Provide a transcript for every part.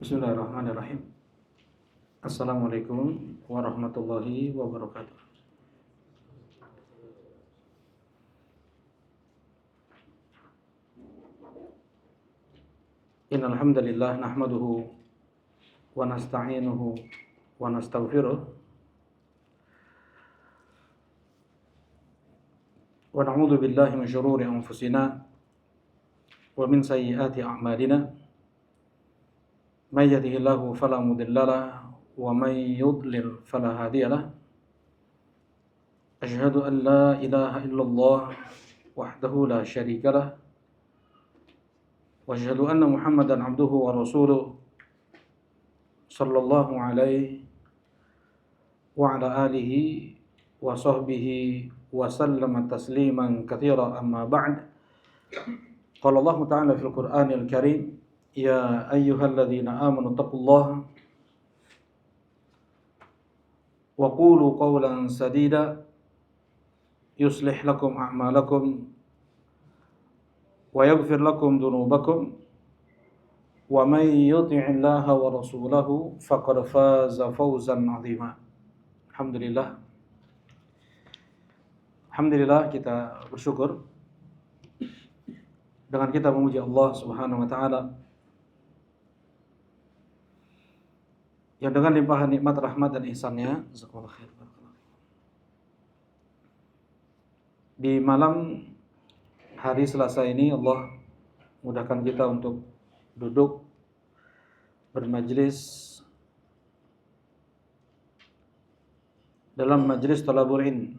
Bismillahirrahmanirrahim. Assalamualaikum warahmatullahi wabarakatuh. Innal hamdalillah nahmaduhu wa nasta'inuhu wa nastaghfiruh wa na'udzu billahi min shururi anfusina wa min sayyiati a'malina. May yahdihillahu fala mudilla lahu wa may yudlil fala hadiya lahu. Asyhadu an la ilaha illallah wahdahu la syarika lahu wa asyhadu anna Muhammadan abduhu wa rasuluh sallallahu alaihi wa ala alihi wa sahbihi wa sallama tasliman katsira, amma ba'd. Qala Allah Ta'ala fil Qur'anil Karim, ya ayyuhalladzina amanu taqullaha wa qulu qawlan sadida yuslih lakum a'malakum wa yaghfir lakum dhunubakum wa may yuti'illaha wa rasulahu faqad faza fawzan 'azima. Alhamdulillah, kita bersyukur dengan kita memuji Allah Subhanahu wa taala yang dengan limpahan nikmat, rahmat dan ihsan-Nya, jazakallahu khair, di malam hari Selasa ini Allah mudahkan kita untuk duduk bermajlis dalam majlis thalabul ilm,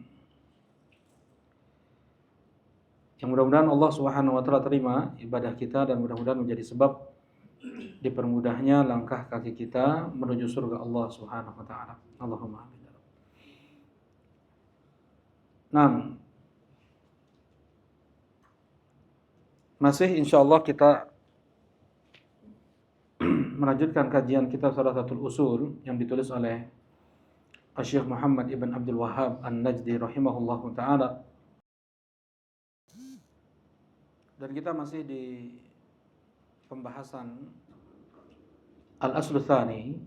yang mudah-mudahan Allah Subhanahu wa taala terima ibadah kita dan mudah-mudahan menjadi sebab dipermudahnya langkah kaki kita menuju surga Allah Subhanahu wa taala. Allahumma amin. Nah, masih insyaallah kita melanjutkan kajian kitab Thalathatul Usul yang ditulis oleh Syekh Muhammad ibn Abdul Wahhab An-Najdi rahimahullahu taala. Dan kita masih di pembahasan Al-Aslu Tsani,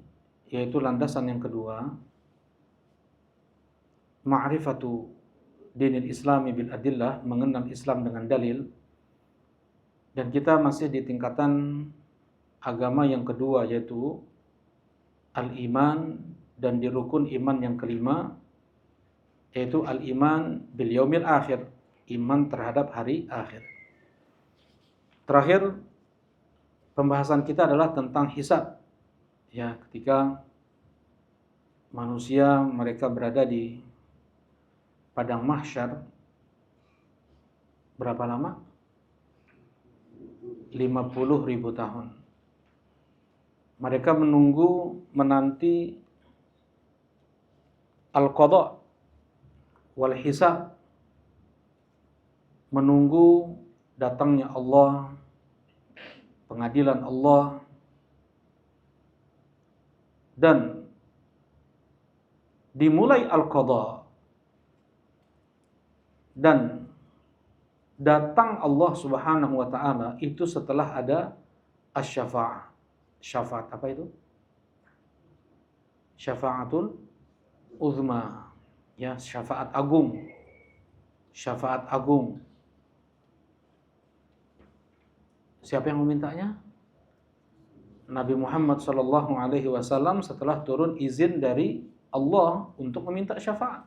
yaitu landasan yang kedua, ma'rifatu dinil islami bil adillah, mengenal Islam dengan dalil. Dan kita masih di tingkatan agama yang kedua, yaitu al-iman, dan di rukun iman yang kelima, yaitu al-iman bil yaumil akhir, iman terhadap hari akhir. Terakhir pembahasan kita adalah tentang hisab. Ya, ketika manusia mereka berada di padang mahsyar, berapa lama? 50.000 tahun. Mereka menanti al-qadha wal hisab, menunggu datangnya Allah, pengadilan Allah, dan dimulai al-qadha dan datang Allah Subhanahu wa taala itu setelah ada asy-syafa'ah. Syafaat apa itu? Syafa'atul uzma. Ya, syafaat agung. Syafaat agung. Siapa yang memintanya? Nabi Muhammad sallallahu alaihi wasallam setelah turun izin dari Allah untuk meminta syafaat.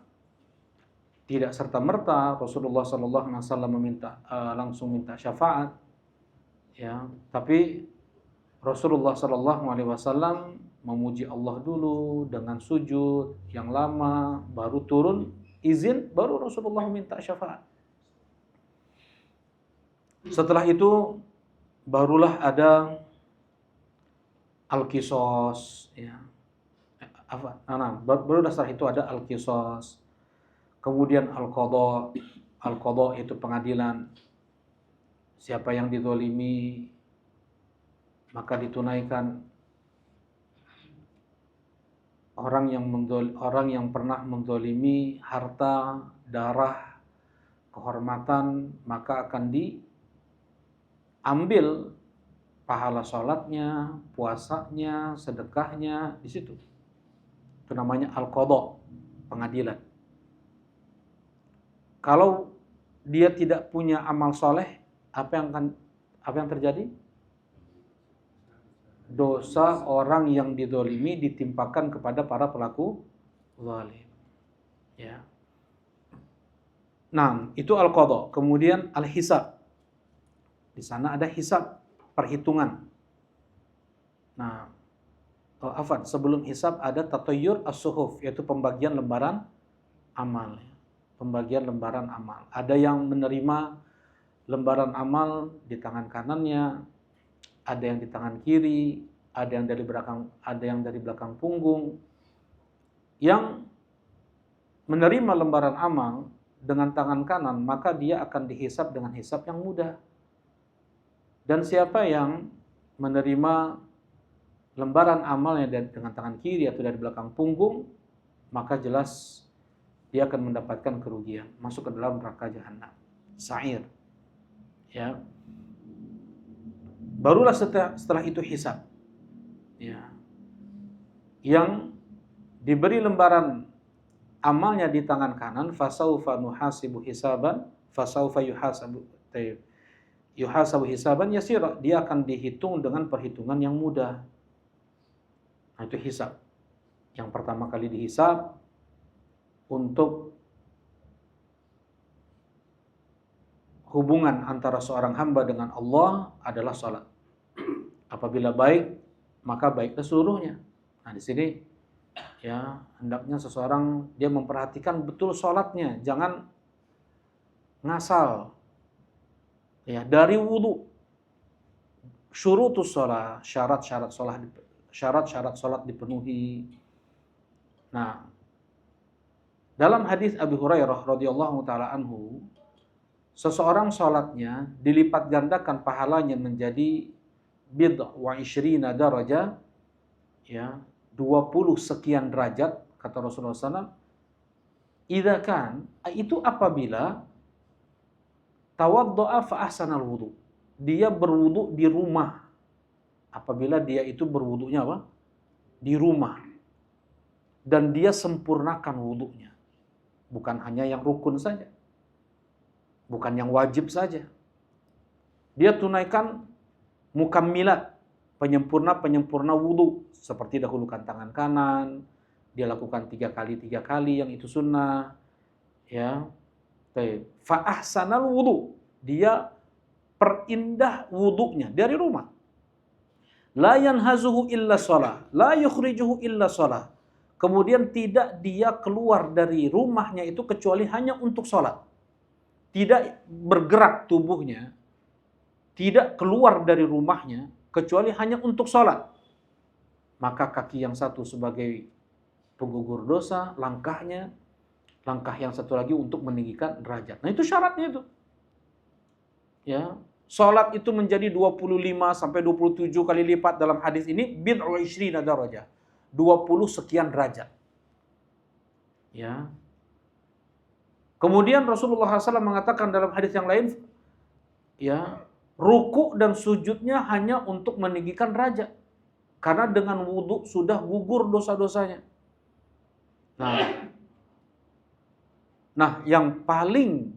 Tidak serta-merta Rasulullah sallallahu alaihi wasallam langsung minta syafaat. Ya, tapi Rasulullah sallallahu alaihi wasallam memuji Allah dulu dengan sujud yang lama, baru turun izin, baru Rasulullah minta syafaat. Setelah itu barulah ada al-qisas, ya. Baru setelah itu ada al-qisas. Kemudian al-qadha. Al-qadha itu pengadilan. Siapa yang dizalimi maka ditunaikan. Orang yang pernah menzalimi harta, darah, kehormatan, maka akan diambil pahala sholatnya, puasanya, sedekahnya, di situ. Itu namanya al-qadha, pengadilan. Kalau dia tidak punya amal soleh, apa yang terjadi? Dosa orang yang didolimi ditimpakan kepada para pelaku zalim. Ya. Nah, itu al-qadha. Kemudian al-hisab. Di sana ada hisab, perhitungan. Nah, sebelum hisab ada tatayyur as-suhuf, yaitu pembagian lembaran amal. Pembagian lembaran amal. Ada yang menerima lembaran amal di tangan kanannya, ada yang di tangan kiri, ada yang dari belakang punggung. Yang menerima lembaran amal dengan tangan kanan, maka dia akan dihisab dengan hisab yang mudah. Dan siapa yang menerima lembaran amalnya dengan tangan kiri atau dari belakang punggung, maka jelas dia akan mendapatkan kerugian, masuk ke dalam neraka jahanam, sa'ir. Ya. Barulah setelah itu hisab. Ya. Yang diberi lembaran amalnya di tangan kanan, fasaufa nuhasibu hisaban, fasaufa yuhasabu hisaban yasira, dia akan dihitung dengan perhitungan yang mudah. Nah, itu hisab. Yang pertama kali dihisab untuk hubungan antara seorang hamba dengan Allah adalah salat. Apabila baik, maka baiklah seluruhnya. Nah, di sini ya hendaknya seseorang dia memperhatikan betul salatnya, jangan ngasal. Ya, dari wudu, syurutus shalah, syarat-syarat salat dipenuhi. Nah, dalam hadis Abu Hurairah radhiyallahu taala anhu, seseorang salatnya dilipat gandakan pahalanya menjadi bid'ah wa isyrina darajah, ya, 20 sekian derajat, kata Rasulullah SAW. Idza kan, itu apabila tawaddo'a fa ahsanal wudu. Dia berwudu di rumah. Apabila dia itu berwudunya apa? Di rumah. Dan dia sempurnakan wudunya. Bukan hanya yang rukun saja. Bukan yang wajib saja. Dia tunaikan mukammilat, penyempurna wudu, seperti dahulukan tangan kanan, dia lakukan 3 kali yang itu sunnah, ya. Fa ahsanal wudu, dia perindah wudunya dari rumah. La yanhazuhu illa shalah, la yukhrijuhu illa shalah. Kemudian tidak dia keluar dari rumahnya itu kecuali hanya untuk sholat. Tidak bergerak tubuhnya, tidak keluar dari rumahnya kecuali hanya untuk sholat. Maka kaki yang satu sebagai penggugur dosa, langkah yang satu lagi untuk meninggikan derajat. Nah, itu syaratnya itu. Ya, sholat itu menjadi 25 sampai 27 kali lipat dalam hadis ini, bid'u isyrina darajah. 20 sekian derajat. Ya. Kemudian Rasulullah SAW mengatakan dalam hadis yang lain, ya, ruku dan sujudnya hanya untuk meninggikan derajat. Karena dengan wudu sudah gugur dosa-dosanya. Nah, yang paling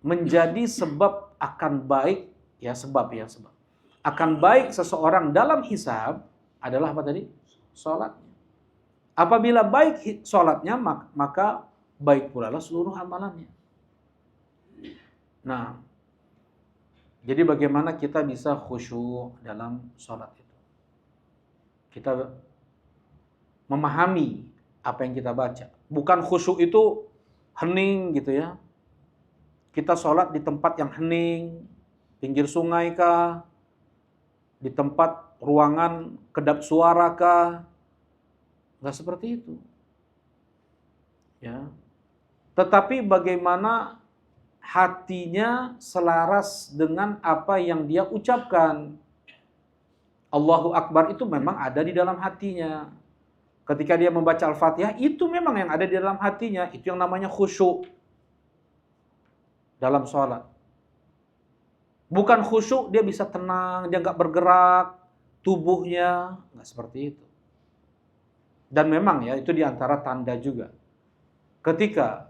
menjadi sebab akan baik, sebab akan baik seseorang dalam hisab adalah apa tadi? Salatnya. Apabila baik salatnya, maka baik pula lah seluruh amalannya. Nah, jadi bagaimana kita bisa khusyuk dalam salat itu? Kita memahami apa yang kita baca. Bukan khusyuk itu hening gitu ya. Kita salat di tempat yang hening, pinggir sungai kah? Di tempat ruangan kedap suara kah? Enggak seperti itu. Ya. Tetapi bagaimana hatinya selaras dengan apa yang dia ucapkan. Allahu Akbar itu memang ada di dalam hatinya. Ketika dia membaca Al-Fatihah, itu memang yang ada di dalam hatinya. Itu yang namanya khusyuk dalam sholat. Bukan khusyuk dia bisa tenang, dia nggak bergerak, tubuhnya nggak seperti itu. Dan memang ya itu diantara tanda juga. Ketika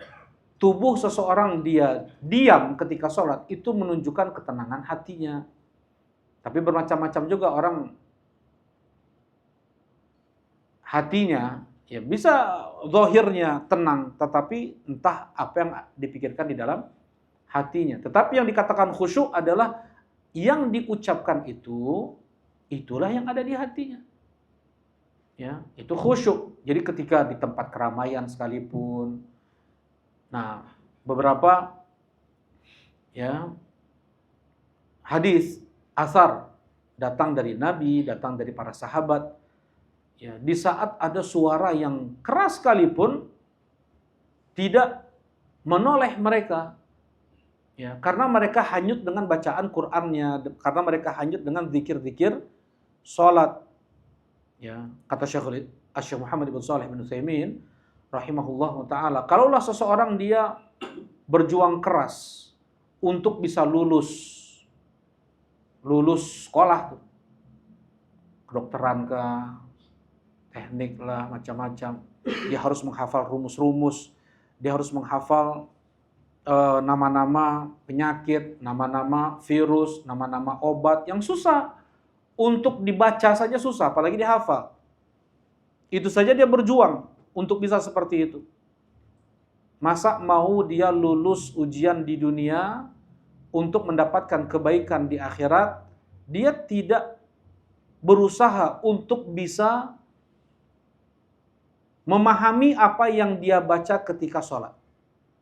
tubuh seseorang dia diam ketika sholat, itu menunjukkan ketenangan hatinya. Tapi bermacam-macam juga orang hatinya, ya bisa zahirnya tenang, tetapi entah apa yang dipikirkan di dalam hatinya. Tetapi yang dikatakan khusyuk adalah yang diucapkan itu, itulah yang ada di hatinya. Ya, itu khusyuk. Jadi ketika di tempat keramaian sekalipun, nah beberapa ya hadis asar datang dari Nabi, datang dari para sahabat. Ya, di saat ada suara yang keras sekalipun tidak menoleh mereka. Ya, karena mereka hanyut dengan bacaan Qur'annya, karena mereka hanyut dengan zikir-zikir salat. Ya, kata Syekh Muhammad bin Shalih bin Utsaimin rahimahullahu taala, kalaulah seseorang dia berjuang keras untuk bisa lulus sekolah tuh, kedokteran kah, teknik lah, macam-macam. Dia harus menghafal rumus-rumus, dia harus menghafal nama-nama penyakit, nama-nama virus, nama-nama obat yang susah. Untuk dibaca saja susah, apalagi dihafal. Itu saja dia berjuang untuk bisa seperti itu. Masa mau dia lulus ujian di dunia untuk mendapatkan kebaikan di akhirat, dia tidak berusaha untuk bisa memahami apa yang dia baca ketika sholat.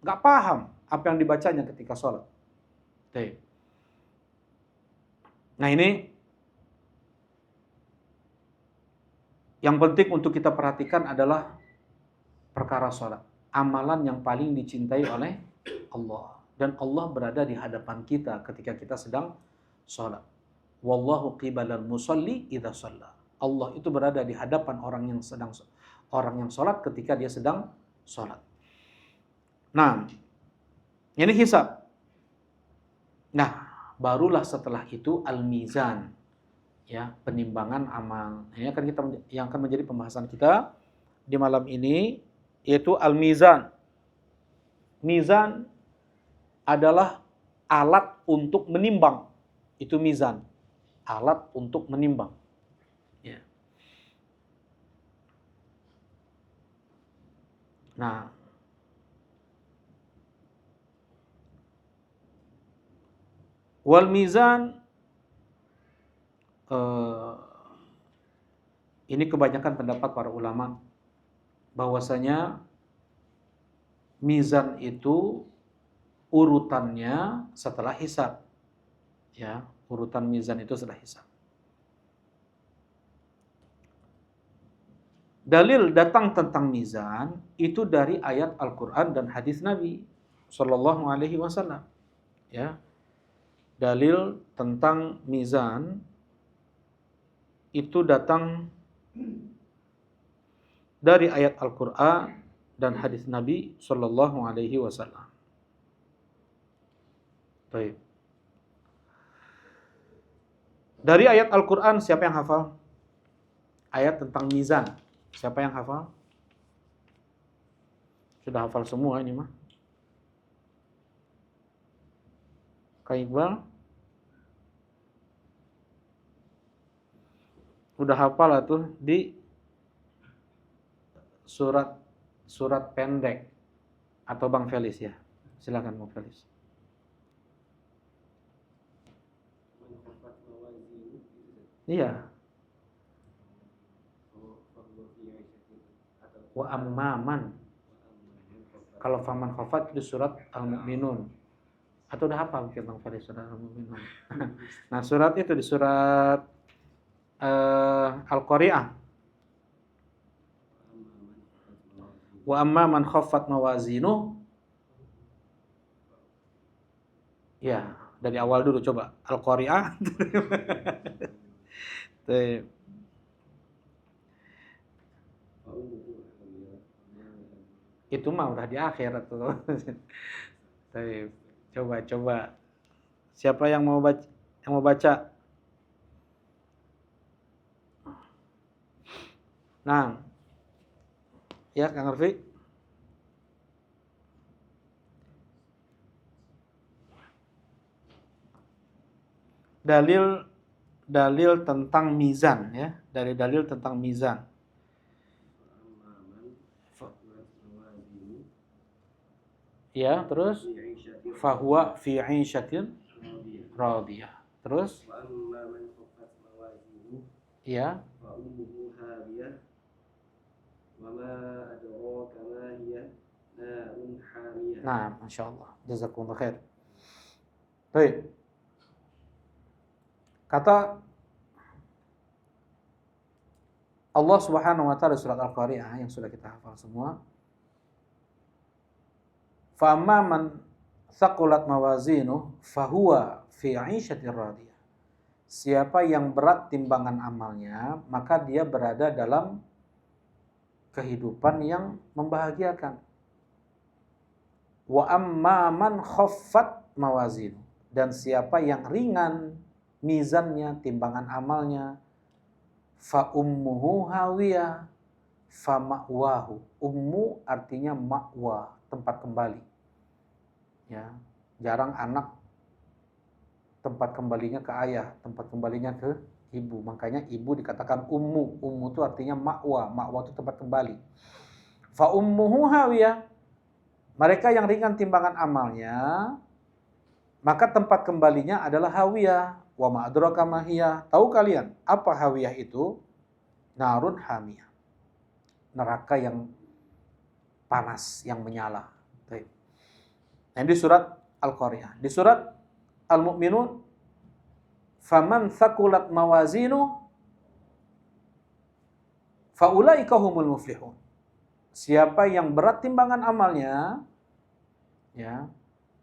Nggak paham apa yang dibacanya ketika sholat. Nah ini yang penting untuk kita perhatikan adalah perkara sholat. Amalan yang paling dicintai oleh Allah. Dan Allah berada di hadapan kita ketika kita sedang sholat. Wallahu qibalal musalli idza shalla. Allah itu berada di hadapan orang yang sholat ketika dia sedang sholat. Nah, ini hisab. Nah, barulah setelah itu al-mizan. Ya, penimbangan amal. Ini akan yang akan menjadi pembahasan kita di malam ini, yaitu al-mizan. Mizan adalah alat untuk menimbang. Itu mizan. Alat untuk menimbang. Ya. Nah, wal mizan ini kebanyakan pendapat para ulama bahwasanya mizan itu urutannya setelah hisab. Ya, urutan mizan itu setelah hisab. Dalil datang tentang mizan itu dari ayat Al-Qur'an dan hadis Nabi sallallahu alaihi wasallam. Ya. Dalil tentang mizan itu datang dari ayat Al-Qur'an dan hadis Nabi sallallahu alaihi wasallam. Baik. Dari ayat Al-Qur'an siapa yang hafal? Ayat tentang mizan. Siapa yang hafal? Sudah hafal semua ini mah. Kak Iqbal? Udah hafal lah tuh di surat pendek atau Bang Felis ya. Silakan Bang Felis. Iya. Wa ammaman. Kalau faman khafat di surat Al-Mu'minun. Atau udah hafal mungkin Bang Felis surat Al-Mu'minun. Nah, surat itu di surat Al-Qari'ah. Wa amma man khaffat mawazinuh. Ya, dari awal dulu coba. Al-Qari'ah. Itu mah udah di akhir tuh. Coba Siapa yang mau baca? Yang mau baca? Nah, ya Kang Arfi. Dalil tentang mizan ya, dalil tentang mizan. Ya, terus fahuwa fi 'ishatin radiyah. Terus ya. Nah, Masya Allah. Jazakumullah khair. Baik. Kata Allah Subhanahu wa taala surat Al-Qari'ah yang sudah kita hafal semua. Fa amma man thaqulat mawazinuhu fahuwa fi 'ishatir radiyah. Siapa yang berat timbangan amalnya, maka dia berada dalam kehidupan yang membahagiakan. Wa amma man khaffat mawazinu, dan siapa yang ringan mizannya, timbangan amalnya, fa ummuhu hawiyah fa ma'wahu. Ummu artinya ma'wa, tempat kembali. Ya, jarang anak tempat kembalinya ke ayah, tempat kembalinya ke ibu. Makanya ibu dikatakan ummu. Ummu itu artinya ma'wa. Ma'wa itu tempat kembali. Fa ummuhu hawiyah. Mereka yang ringan timbangan amalnya, maka tempat kembalinya adalah hawiyah. Wa ma adraka ma hiya. Tahu kalian apa hawiyah itu? Narun hamiyah. Neraka yang panas, yang menyala. Baik. Nah, di surat Al-Qari'ah. Di surat Al-Mu'minun, faman thaqulat mawazinu faulaika humul muflihun. Siapa yang berat timbangan amalnya, ya,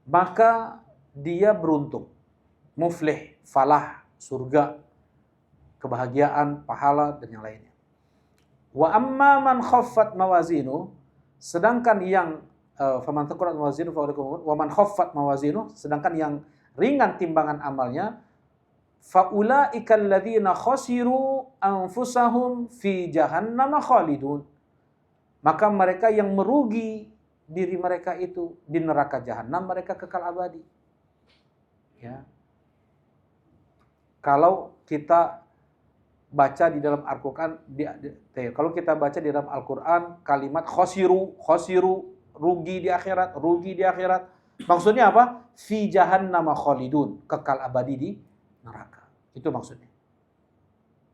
maka dia beruntung. Muflih, falah, surga, kebahagiaan, pahala dan yang lainnya. Wa amma man khaffat mawazinu, sedangkan yang faman thaqulat mawazinu wa man khaffat mawazinu, sedangkan yang ringan timbangan amalnya, faulaika alladzina khasiru anfusahum fi jahannam khalidun. Maka mereka yang merugi diri mereka itu di neraka jahanam, mereka kekal abadi. Ya. Kalau kita baca di dalam Al-Qur'an, kalau kita baca di dalam Al-Qur'an kalimat khasiru, rugi di akhirat, maksudnya apa? Fi jahannam khalidun, kekal abadi di neraka. Itu maksudnya.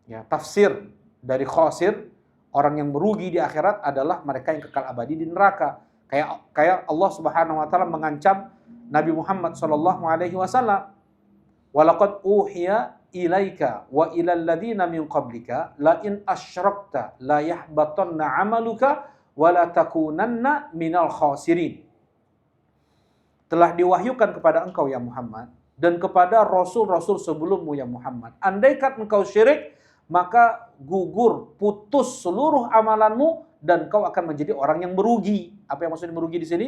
Ya, tafsir dari khasir, orang yang merugi di akhirat adalah mereka yang kekal abadi di neraka. Kayak Allah Subhanahu wa taala mengancam Nabi Muhammad sallallahu alaihi wasallam, "Walaqad uhiya ilaika wa ilal ladzina min qablika la in asyrakta la yahbatanna 'amaluka wa la takunanna minal khasirin." Telah diwahyukan kepada engkau ya Muhammad dan kepada rasul-rasul sebelummu ya Muhammad, andaikan engkau syirik, maka gugur, putus seluruh amalanmu dan kau akan menjadi orang yang merugi. Apa yang maksudnya merugi di sini?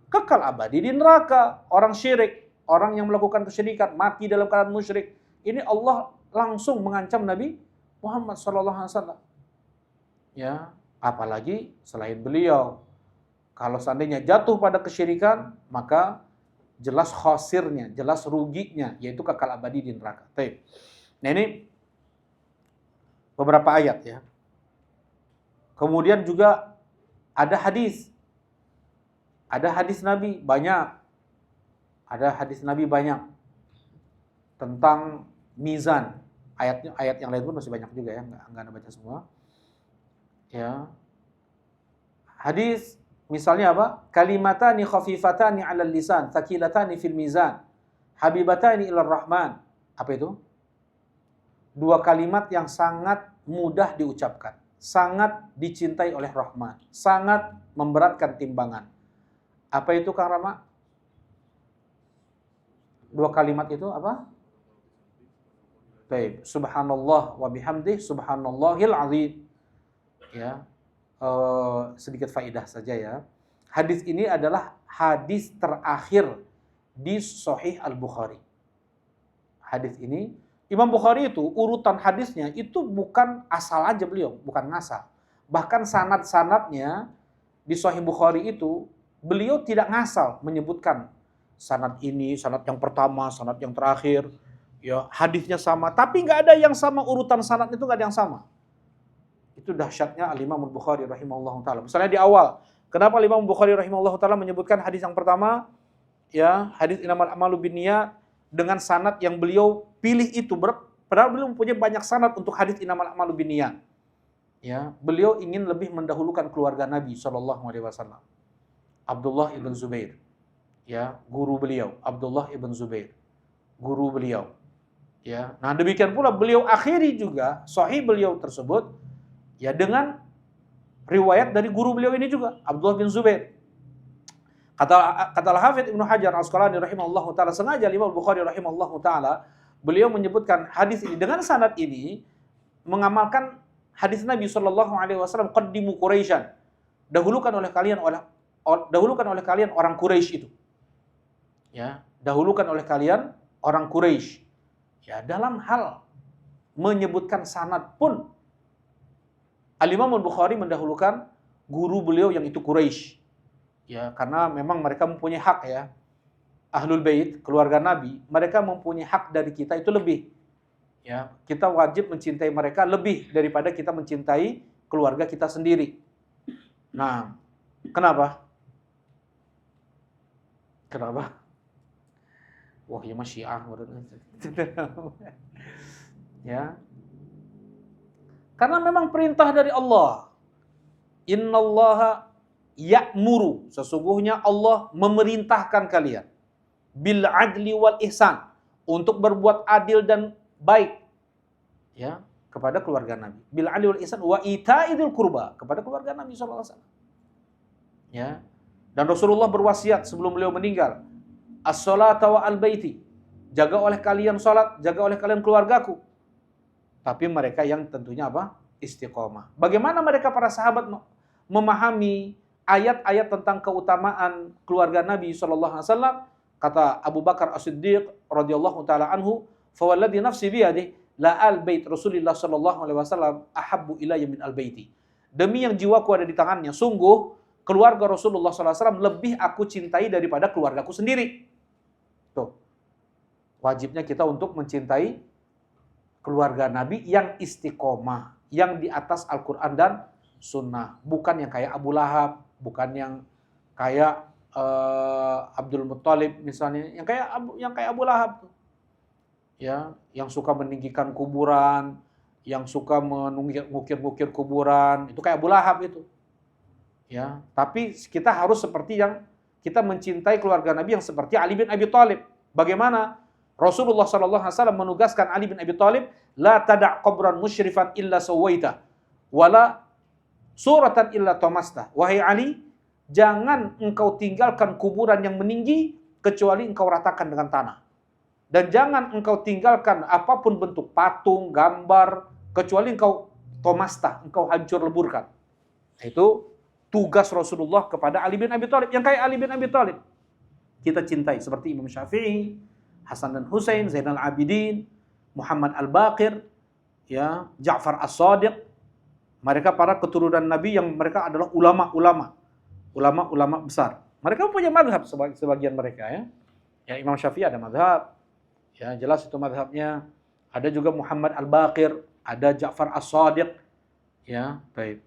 Kekal abadi di neraka. Orang syirik, orang yang melakukan kesyirikan, mati dalam keadaan musyrik. Ini Allah langsung mengancam Nabi Muhammad SAW. Ya, apalagi selain beliau. Kalau seandainya jatuh pada kesyirikan, maka jelas khasirnya, jelas ruginya, yaitu kekal abadi di neraka. Nah, ini beberapa ayat ya. Kemudian juga ada hadis. Ada hadis Nabi banyak. Ada hadis Nabi banyak tentang mizan. Ayat yang lain pun masih banyak juga ya, enggak Anda baca semua. Ya. Hadis misalnya apa? Kalimatani khafifatani 'alal lisan, thaqilatani fil mizan, habibatani ilar rahman. Apa itu? Dua kalimat yang sangat mudah diucapkan, sangat dicintai oleh Rahman, sangat memberatkan timbangan. Apa itu Kang Rama? Dua kalimat itu apa? Baik, subhanallah wa bihamdih, subhanallahil azim. Ya, sedikit faidah saja ya. Hadis ini adalah hadis terakhir di Sahih Al-Bukhari. hadis ini. Imam Bukhari itu urutan hadisnya itu bukan asal aja beliau, bukan ngasal. Bahkan sanad-sanadnya di Sahih Bukhari itu beliau tidak ngasal menyebutkan sanad ini, sanad yang pertama, sanad yang terakhir, ya hadisnya sama, tapi nggak ada yang sama, urutan sanad itu nggak ada yang sama. Itu dahsyatnya Al-Imam Bukhari rahimahullah taala. Misalnya di awal, kenapa Imam Bukhari rahimahullah taala menyebutkan hadis yang pertama, ya hadis innamal a'malu binniyat, dengan sanad yang beliau pilih itu, padahal beliau mempunyai banyak sanad untuk hadis innamal a'malu binniyat. Ya, beliau ingin lebih mendahulukan keluarga Nabi SAW. Abdullah ibn Zubair, ya guru beliau. Abdullah ibn Zubair, guru beliau. Ya, nah demikian pula beliau akhiri juga sahih beliau tersebut, ya dengan riwayat dari guru beliau ini juga, Abdullah bin Zubair. Kata Al-Hafidz Ibnu Hajar Al-Asqalani rahimahullahu taala, sengaja Imam Bukhari rahimahullahu taala beliau menyebutkan hadis ini dengan sanad ini mengamalkan hadis Nabi sallallahu alaihi wasallam, qaddimu Quraisyan, dahulukan oleh kalian orang Quraisy itu. Ya, dahulukan oleh kalian orang Quraisy. Ya, dalam hal menyebutkan sanad pun Al-Imam Al-Bukhari mendahulukan guru beliau yang itu Quraisy. Ya, karena memang mereka mempunyai hak, ya. Ahlul Bait, keluarga Nabi, mereka mempunyai hak dari kita itu lebih. Ya, kita wajib mencintai mereka lebih daripada kita mencintai keluarga kita sendiri. Nah, kenapa? Kenapa? Wah, ya masih ya. Karena memang perintah dari Allah. Innallaha ya'muru, sesungguhnya Allah memerintahkan kalian bil adli wal ihsan, untuk berbuat adil dan baik, ya, kepada keluarga Nabi. Bil adli wal ihsan wa ita'idil qurba, kepada keluarga Nabi SAW. Ya. Dan Rasulullah berwasiat sebelum beliau meninggal, as-salata wa al-baiti, jaga oleh kalian salat, jaga oleh kalian keluargaku. Tapi mereka yang tentunya apa? Istiqomah. Bagaimana mereka para sahabat memahami ayat-ayat tentang keutamaan keluarga Nabi SAW? Kata Abu Bakar As-Siddiq radhiyallahu taala anhu, "Fa walladhi nafsi biyadihi la al-bait Rasulillah sallallahu alaihi wasallam ahabbu ilayya min al-baiti." Demi yang jiwaku ada di tangannya, sungguh keluarga Rasulullah SAW lebih aku cintai daripada keluargaku sendiri. Tuh. Wajibnya kita untuk mencintai keluarga Nabi yang istiqomah, yang di atas Al-Quran dan Sunnah. Bukan yang kayak Abu Lahab, bukan yang kayak Abdul Muttalib misalnya, yang kayak Abu Lahab tuh. Ya, yang suka meninggikan kuburan, yang suka mengukir-ukir kuburan, itu kayak Abu Lahab itu. Ya, tapi kita harus seperti yang kita mencintai keluarga Nabi yang seperti Ali bin Abi Thalib. Bagaimana? Rasulullah SAW menugaskan Ali bin Abi Thalib, la tada' qabran musyrifan illa sawaita, wala suratan illa tomasta. Wahai Ali, jangan engkau tinggalkan kuburan yang meninggi kecuali engkau ratakan dengan tanah. Dan jangan engkau tinggalkan apapun bentuk patung, gambar, kecuali engkau tomasta, engkau hancur leburkan. Itu tugas Rasulullah kepada Ali bin Abi Thalib. Yang kayak Ali bin Abi Thalib kita cintai, seperti Imam Syafi'i, Hasan dan Husain, Zainal Abidin, Muhammad Al-Baqir, ya, Ja'far As-Shadiq. Mereka para keturunan Nabi yang mereka adalah ulama besar. Mereka punya madhab sebagian mereka, ya. Ya, Imam Syafi'i ada madhab, ya jelas itu madhabnya. Ada juga Muhammad Al-Baqir, ada Ja'far As-Shadiq, ya, baik.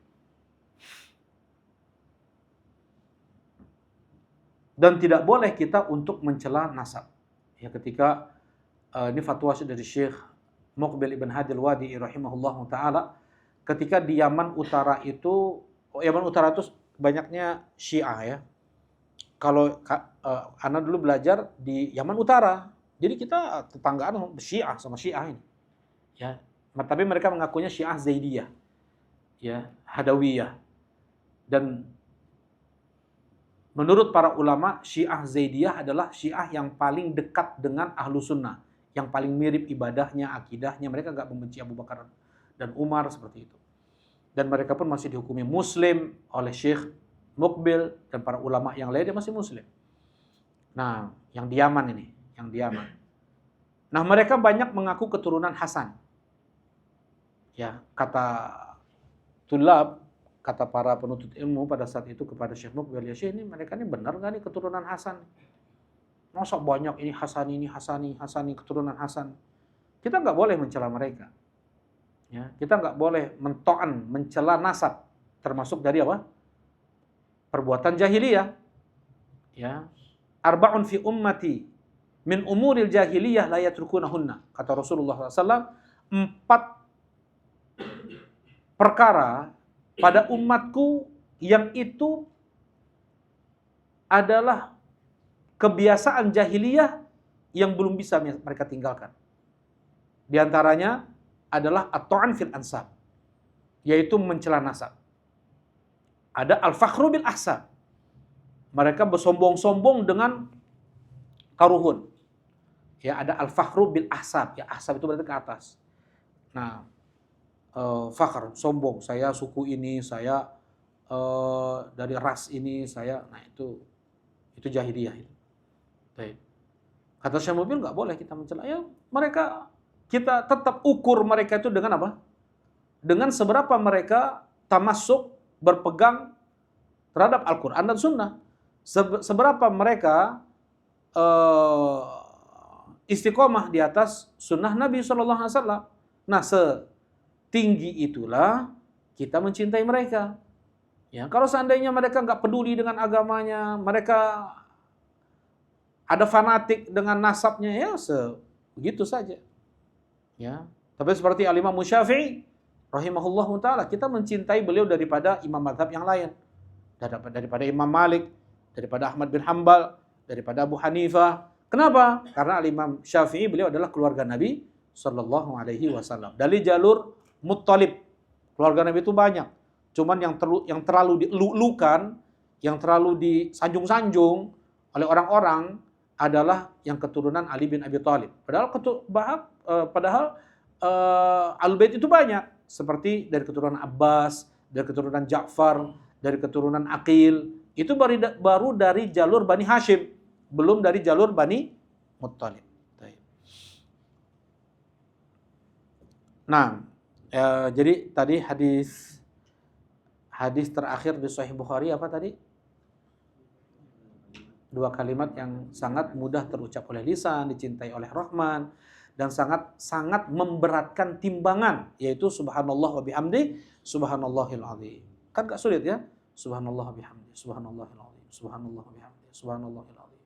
Dan tidak boleh kita untuk mencela nasab. Ya, ketika ini fatwa dari Syekh Muqbil Ibn Hadi Al-Wadi'i rahimahullahu taala, ketika di Yaman Utara itu banyaknya Syiah, ya. Kalau Ana dulu belajar di Yaman Utara, jadi kita tetanggaan Syiah sama Syiah ini. Ya, tapi mereka mengakunya Syiah Zaidiyah, ya, Hadawiyah. Dan menurut para ulama, Syiah Zaidiyah adalah Syiah yang paling dekat dengan Ahlu Sunnah, yang paling mirip ibadahnya, akidahnya. Mereka nggak membenci Abu Bakar dan Umar seperti itu. Dan mereka pun masih dihukumi Muslim oleh Syekh Muqbil dan para ulama yang lain, dia masih Muslim. Nah, yang di Yaman ini, yang di Yaman. Nah, mereka banyak mengaku keturunan Hasan. Ya, kata tulab, kata para penuntut ilmu pada saat itu kepada Syekh Muqbil, ya Syekh, ini mereka ini benar nggak nih keturunan Hasan? Masa banyak ini Hasani, keturunan Hasan. Kita nggak boleh mencela mereka. Ya, kita nggak boleh mencela nasab, termasuk dari apa? Perbuatan jahiliyah. Ya, arba'un fi ummati min umuril jahiliyah la yatrukunahunna. Kata Rasulullah SAW, 4 perkara pada umatku yang itu adalah kebiasaan jahiliyah yang belum bisa mereka tinggalkan. Di antaranya adalah at-ta'an fil ansab, yaitu mencela nasab. Ada al-fakhru bil ahsab. Mereka bersombong-sombong dengan karuhun. Ya, ada al-fakhru bil ahsab. Ya, ahsab itu berarti ke atas. Nah, fakhr, sombong. Saya suku ini, saya dari ras ini, saya. Nah, itu jahiliyah itu. Baik. Kata Syekh Mubil, nggak boleh kita mencela. Ya, mereka, kita tetap ukur mereka itu dengan apa? Dengan seberapa mereka tamasuk, berpegang terhadap Al-Quran dan Sunnah. Seberapa mereka istiqomah di atas Sunnah Nabi SAW. Nah, setinggi itulah kita mencintai mereka. Ya, kalau seandainya mereka nggak peduli dengan agamanya, mereka ada fanatik dengan nasabnya, ya begitu saja. Ya, tapi seperti Al-Imam Syafi'i rahimahullahu taala, kita mencintai beliau daripada imam mazhab yang lain, daripada Imam Malik, daripada Ahmad bin Hanbal, daripada Abu Hanifah. Kenapa? Karena Al-Imam Syafi'i, beliau adalah keluarga Nabi sallallahu alaihi wasallam. Dari jalur Muttalib. Keluarga Nabi itu banyak. Cuman yang terlalu dilulukan, yang terlalu disanjung-sanjung oleh orang-orang adalah yang keturunan Ali bin Abi Thalib. Padahal Al-Bait itu banyak. Seperti dari keturunan Abbas, dari keturunan Ja'far, dari keturunan Aqil. Itu baru dari jalur Bani Hashim. Belum dari jalur Bani Muttalib. Nah, jadi tadi hadis terakhir di Sahih Bukhari apa tadi? 2 kalimat yang sangat mudah terucap oleh lisan, dicintai oleh Rahman, dan sangat memberatkan timbangan, yaitu subhanallah wa bihamdi, subhanallahil azim. Kan gak sulit ya? Subhanallah wa bihamdi, subhanallahil azim, subhanallah wa bihamdi, subhanallahil azim.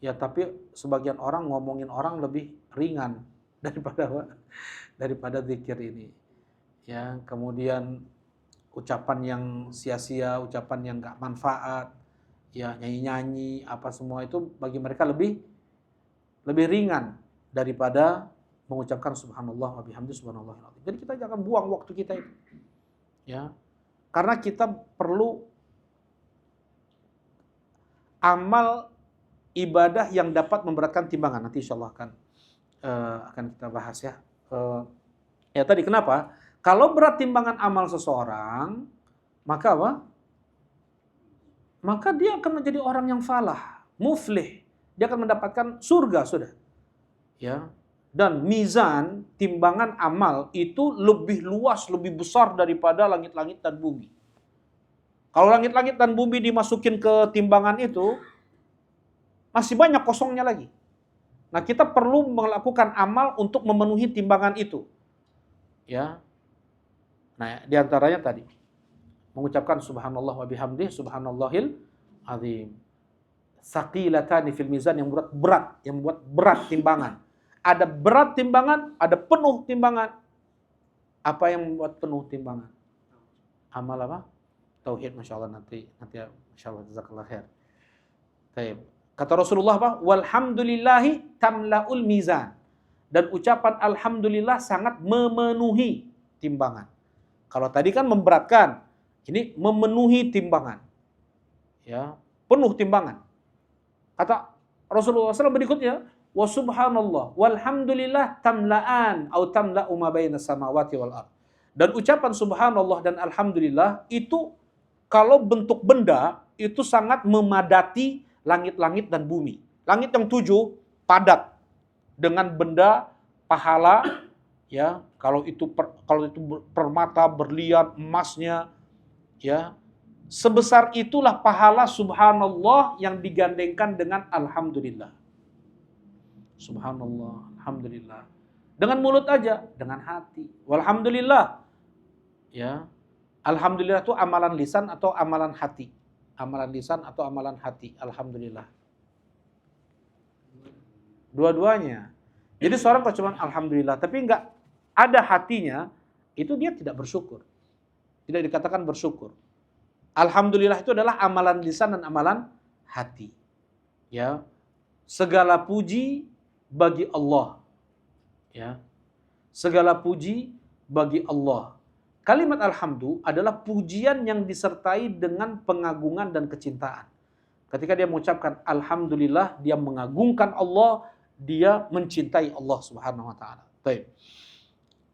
Ya, tapi sebagian orang ngomongin orang lebih ringan daripada zikir ini. Ya, kemudian ucapan yang sia-sia, ucapan yang gak manfaat, ya nyanyi-nyanyi, apa semua itu bagi mereka lebih ringan daripada mengucapkan subhanallah wa bihamdi subhanallahil azim. Jadi kita jangan buang waktu kita itu. Ya. Karena kita perlu amal ibadah yang dapat memberatkan timbangan. Nanti insyaallah akan kita bahas ya. Ya tadi kenapa? Kalau berat timbangan amal seseorang, maka apa? Maka dia akan menjadi orang yang falah, muflih. Dia akan mendapatkan surga sudah. Ya. Dan mizan, timbangan amal itu lebih luas, lebih besar daripada langit-langit dan bumi. Kalau langit-langit dan bumi dimasukin ke timbangan itu, masih banyak kosongnya lagi. Nah, kita perlu melakukan amal untuk memenuhi timbangan itu. Ya. Nah, diantaranya tadi mengucapkan subhanallah wa bihamdi subhanallahil azim. Saqilatani fil mizan, yang berat, yang membuat berat timbangan. Ada berat timbangan, ada penuh timbangan. Apa yang membuat penuh timbangan? Amal apa? Tauhid, masyaallah nanti masyaallah jazakallahu khair. Baik. Kata Rasulullah apa? Walhamdulillahi tamlaul mizan. Dan ucapan alhamdulillah sangat memenuhi timbangan. Kalau tadi kan memberatkan, ini memenuhi timbangan. Ya, penuh timbangan. Kata Rasulullah SAW berikutnya, wa subhanallah walhamdulillah tamla'an atau tamla'u ma bainas samawati wal ardh. Dan ucapan subhanallah dan alhamdulillah itu kalau bentuk benda itu sangat memadati langit-langit dan bumi. Langit yang 7 padat dengan benda pahala, ya, kalau itu permata, berlian, emasnya, ya, sebesar itulah pahala subhanallah yang digandengkan dengan alhamdulillah. Subhanallah, alhamdulillah. Dengan mulut aja, dengan hati. Walhamdulillah. Ya. Alhamdulillah itu amalan lisan atau amalan hati? Amalan lisan atau amalan hati? Alhamdulillah. Dua-duanya. Jadi seorang kalau cuma alhamdulillah tapi enggak ada hatinya, itu dia tidak bersyukur. Tidak dikatakan bersyukur. Alhamdulillah itu adalah amalan lisan dan amalan hati. Ya. Segala puji bagi Allah. Ya. Segala puji bagi Allah. Kalimat alhamdu adalah pujian yang disertai dengan pengagungan dan kecintaan. Ketika dia mengucapkan alhamdulillah, dia mengagungkan Allah, dia mencintai Allah Subhanahu wa taala. Baik.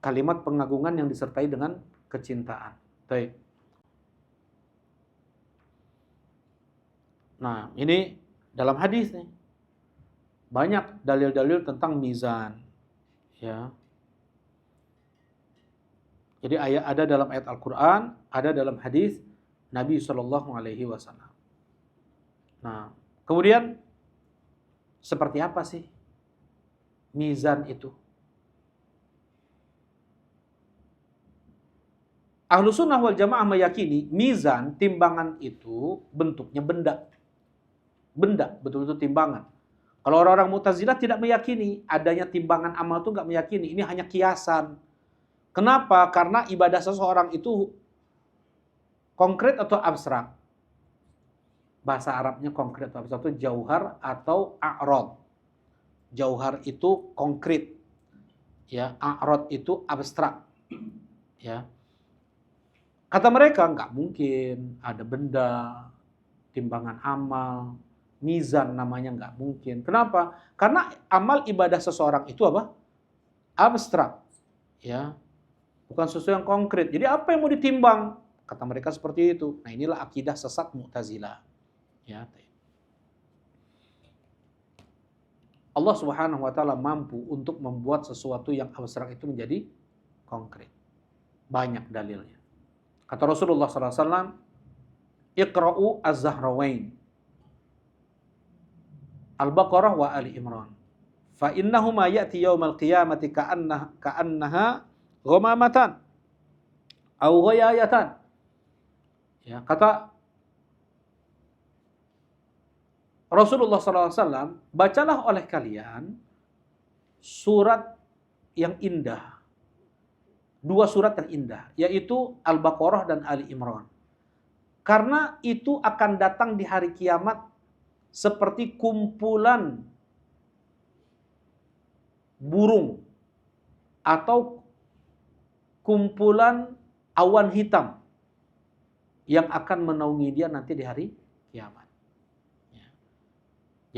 Kalimat pengagungan yang disertai dengan kecintaan. Baik. Nah, ini dalam hadis nih. Banyak dalil-dalil tentang mizan. Ya. Jadi ada dalam ayat Al-Quran, ada dalam hadis Nabi Shallallahu Alaihi Wasallam. Nah, kemudian seperti apa sih mizan itu? Ahlus Sunnah wal Jamaah meyakini mizan, timbangan itu bentuknya benda. Benda, betul-betul timbangan. Kalau orang-orang Mu'tazilah tidak meyakini adanya timbangan amal itu, nggak meyakini. Ini hanya kiasan. Kenapa? Karena ibadah seseorang itu konkret atau abstrak. Bahasa Arabnya konkret atau abstrak itu jauhar atau a'rad. Jauhar itu konkret, ya. A'rad itu abstrak, ya. Kata mereka nggak mungkin ada benda, timbangan amal, mizan namanya nggak mungkin. Kenapa? Karena amal ibadah seseorang itu apa? Abstrak, ya. Bukan sesuatu yang konkret. Jadi apa yang mau ditimbang? Kata mereka seperti itu. Nah, inilah akidah sesat Mu'tazilah. Ya. Allah Subhanahu wa taala mampu untuk membuat sesuatu yang abstrak itu menjadi konkret. Banyak dalilnya. Kata Rasulullah SAW, Iqra'u az-Zahrawain, Al-Baqarah wa Ali Imran. Fa innahuma ya'ti yaumal qiyamati ka'annaha ghamamatan au ghayayatan. Ya, kata Rasulullah SAW, bacalah oleh kalian surat yang indah. Dua surat yang indah, yaitu Al-Baqarah dan Ali Imran. Karena itu akan datang di hari kiamat seperti kumpulan burung atau kumpulan awan hitam yang akan menaungi dia nanti di hari kiamat. Ya.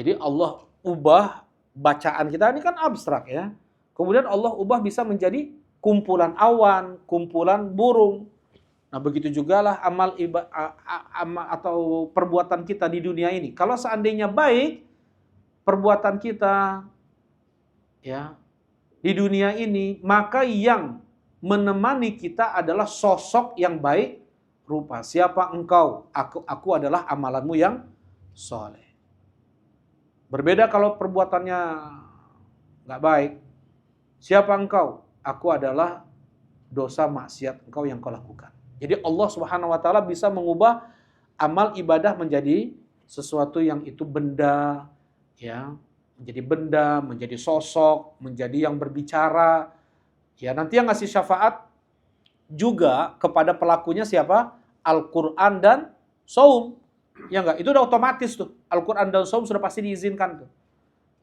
Jadi Allah ubah bacaan kita, ini kan abstrak ya. Kemudian Allah ubah bisa menjadi kumpulan awan, kumpulan burung. Nah, begitu jugalah amal atau perbuatan kita di dunia ini. Kalau seandainya baik perbuatan kita ya di dunia ini, maka yang menemani kita adalah sosok yang baik rupa. Siapa engkau? Aku adalah amalanmu yang soleh. Berbeda kalau perbuatannya nggak baik. Siapa engkau? Aku adalah dosa maksiat engkau yang kau lakukan. Jadi Allah Subhanahu wa taala bisa mengubah amal ibadah menjadi sesuatu yang itu benda, ya, menjadi benda, menjadi sosok, menjadi yang berbicara. Ya, nanti yang ngasih syafaat juga kepada pelakunya siapa? Al-Qur'an dan saum. Ya enggak? Itu udah otomatis tuh. Al-Qur'an dan saum sudah pasti diizinkan tuh.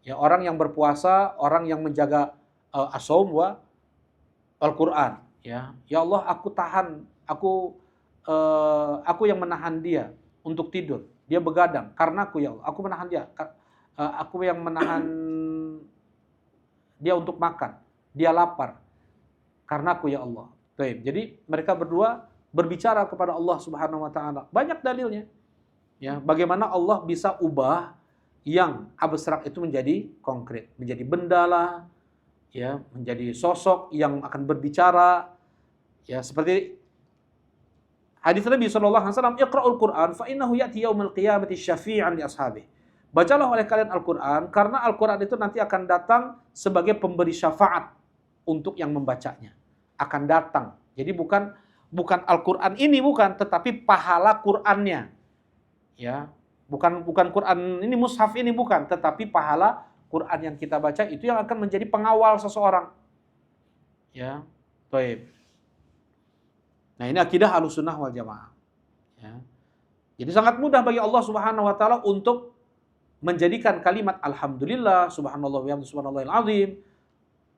Ya, orang yang berpuasa, orang yang menjaga as-saum wa Al-Qur'an, ya. Ya Allah, aku tahan, aku yang menahan dia untuk tidur. Dia begadang karena aku, ya Allah, aku menahan dia. Aku yang menahan dia untuk makan. Dia lapar karena aku, ya Allah. Baik. Jadi mereka berdua berbicara kepada Allah Subhanahu wa taala. Banyak dalilnya. Ya, bagaimana Allah bisa ubah yang abstrak itu menjadi konkret, menjadi benda lah, ya, menjadi sosok yang akan berbicara, ya, seperti hadis Nabi SAW, "Iqra'ul Qur'an fa innahu ya'ti yaumil qiyamati syafi'an li ashabihi." Bacalah oleh kalian Al-Qur'an karena Al-Qur'an itu nanti akan datang sebagai pemberi syafaat untuk yang membacanya. Akan datang. Jadi bukan Al-Qur'an ini bukan, tetapi pahala Qur'annya. Ya, bukan Quran ini mushaf ini bukan, tetapi pahala Quran yang kita baca itu yang akan menjadi pengawal seseorang. Ya, baik. Nah, ini akidah Ahlussunnah wal Jamaah. Ya. Jadi sangat mudah bagi Allah Subhanahu wa taala untuk menjadikan kalimat alhamdulillah, subhanallah wa bihamdihi, subhanallahil azim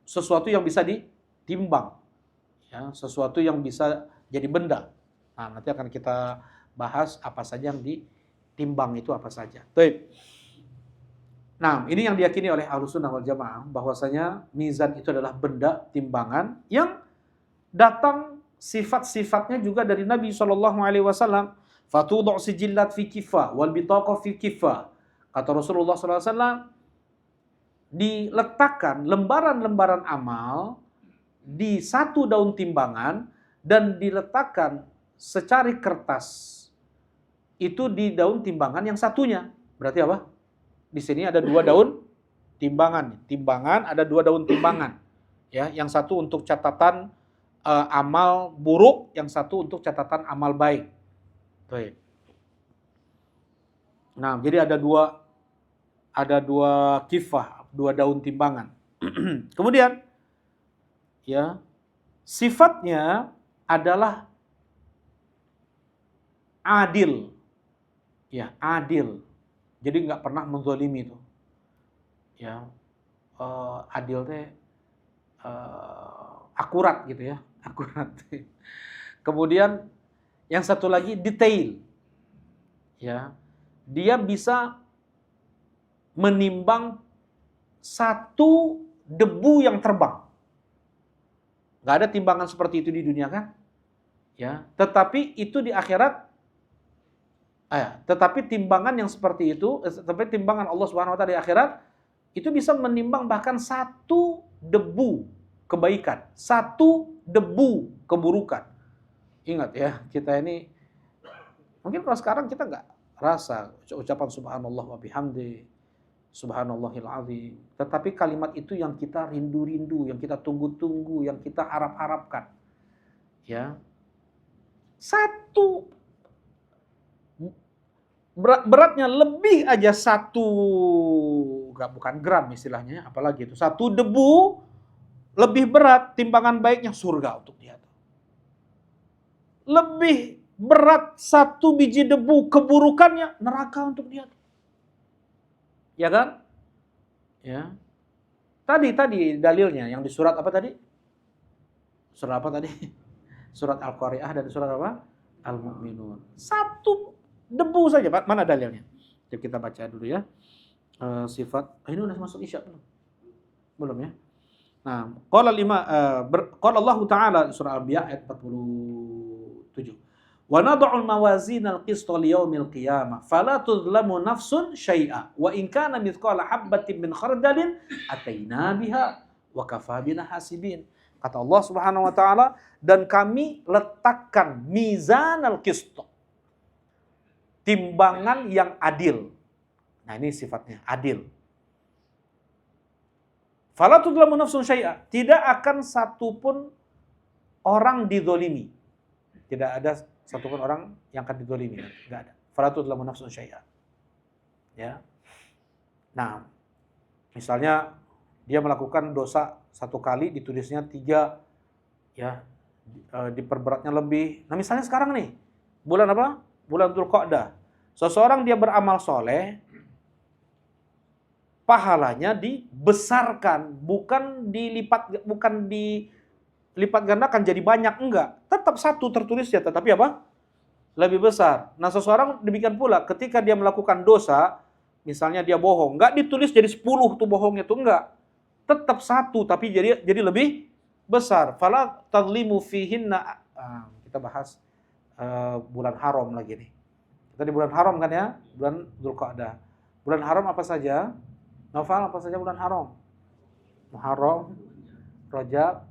sesuatu yang bisa ditimbang. Ya, sesuatu yang bisa jadi benda. Nah, nanti akan kita bahas apa saja yang ditimbang itu apa saja. Baik. Nah, ini yang diyakini oleh Ahlussunnah wal Jamaah bahwasanya mizan itu adalah benda timbangan yang datang sifat-sifatnya juga dari Nabi sallallahu alaihi wasallam. Fatudhu sijillat fi kifah wal bitaqa fi kifah. Kata Rasulullah sallallahu alaihi wasallam, diletakkan lembaran-lembaran amal di satu daun timbangan dan diletakkan secari kertas itu di daun timbangan yang satunya. Berarti apa? Di sini ada dua daun timbangan. Timbangan ada dua daun timbangan. Ya, yang satu untuk catatan amal buruk, yang satu untuk catatan amal baik. Baik. Nah, jadi ada dua kifah, dua daun timbangan. Kemudian ya, sifatnya adalah adil. Ya, adil. Jadi nggak pernah menzalimi itu. Ya, adil teh akurat gitu ya, akurat. Kemudian yang satu lagi detail. Ya, dia bisa menimbang satu debu yang terbang. Nggak ada timbangan seperti itu di dunia kan? Ya, tetapi itu di akhirat. Tetapi timbangan yang seperti itu, tetapi timbangan Allah Subhanahu wa taala di akhirat itu bisa menimbang bahkan satu debu kebaikan, satu debu keburukan. Ingat ya, kita ini mungkin kalau sekarang kita nggak rasa ucapan subhanallah wa bihamdi, subhanallahil azim. Tetapi kalimat itu yang kita rindu-rindu, yang kita tunggu-tunggu, yang kita harap-harapkan. Ya. Satu beratnya lebih aja satu, bukan gram istilahnya, apalagi itu. Satu debu lebih berat timbangan baiknya surga untuk dia. Lebih berat satu biji debu keburukannya neraka untuk dia. Ya kan? Ya. Tadi dalilnya yang di surat apa tadi? Surat apa tadi? Surat Al-Qari'ah dan surat apa? Al-Mu'minun. Satu debu saja, Pak. Mana dalilnya? Jadi kita baca dulu ya. Sifat. Ini udah masuk Isya belum? Belum ya? Nah, qala Allah Ta'ala surah Al-Anbiya ayat 47. Wa nad'ul mawazinal qista liyaumil qiyamah fala tuzlamu nafsun syai'a wa in kana mithqala habbatin min khardalin ataina biha wa kafa bina hasibin. Kata Allah Subhanahu wa taala, dan kami letakkan mizanal qist, timbangan yang adil. Nah, ini sifatnya adil. Fala tudlamu nafsun syai'a, tidak akan satupun orang dizalimi. Tidak ada satupun orang yang akan dizalimi, enggak ada. Fala tudlamu nafsun syai'a. Ya. Nah, misalnya dia melakukan dosa satu kali ditulisnya 3, ya, diperberatnya lebih. Nah, misalnya sekarang nih, bulan apa? Bulan Dzulqa'dah. Seseorang dia beramal soleh, pahalanya dibesarkan, bukan dilipat gandakan jadi banyak, enggak. Tetap satu tertulis ya, tetapi apa? Lebih besar. Nah, seseorang demikian pula ketika dia melakukan dosa, misalnya dia bohong, enggak ditulis jadi 10 tuh bohongnya tuh, enggak. Tetap satu tapi jadi lebih besar. Fala tadlimu fihinna. Kita bahas bulan haram lagi nih. Kita di bulan haram kan ya, bulan Dzulqa'dah. Bulan haram apa saja? Novel apa saja bulan haram? Muharram, Rajab,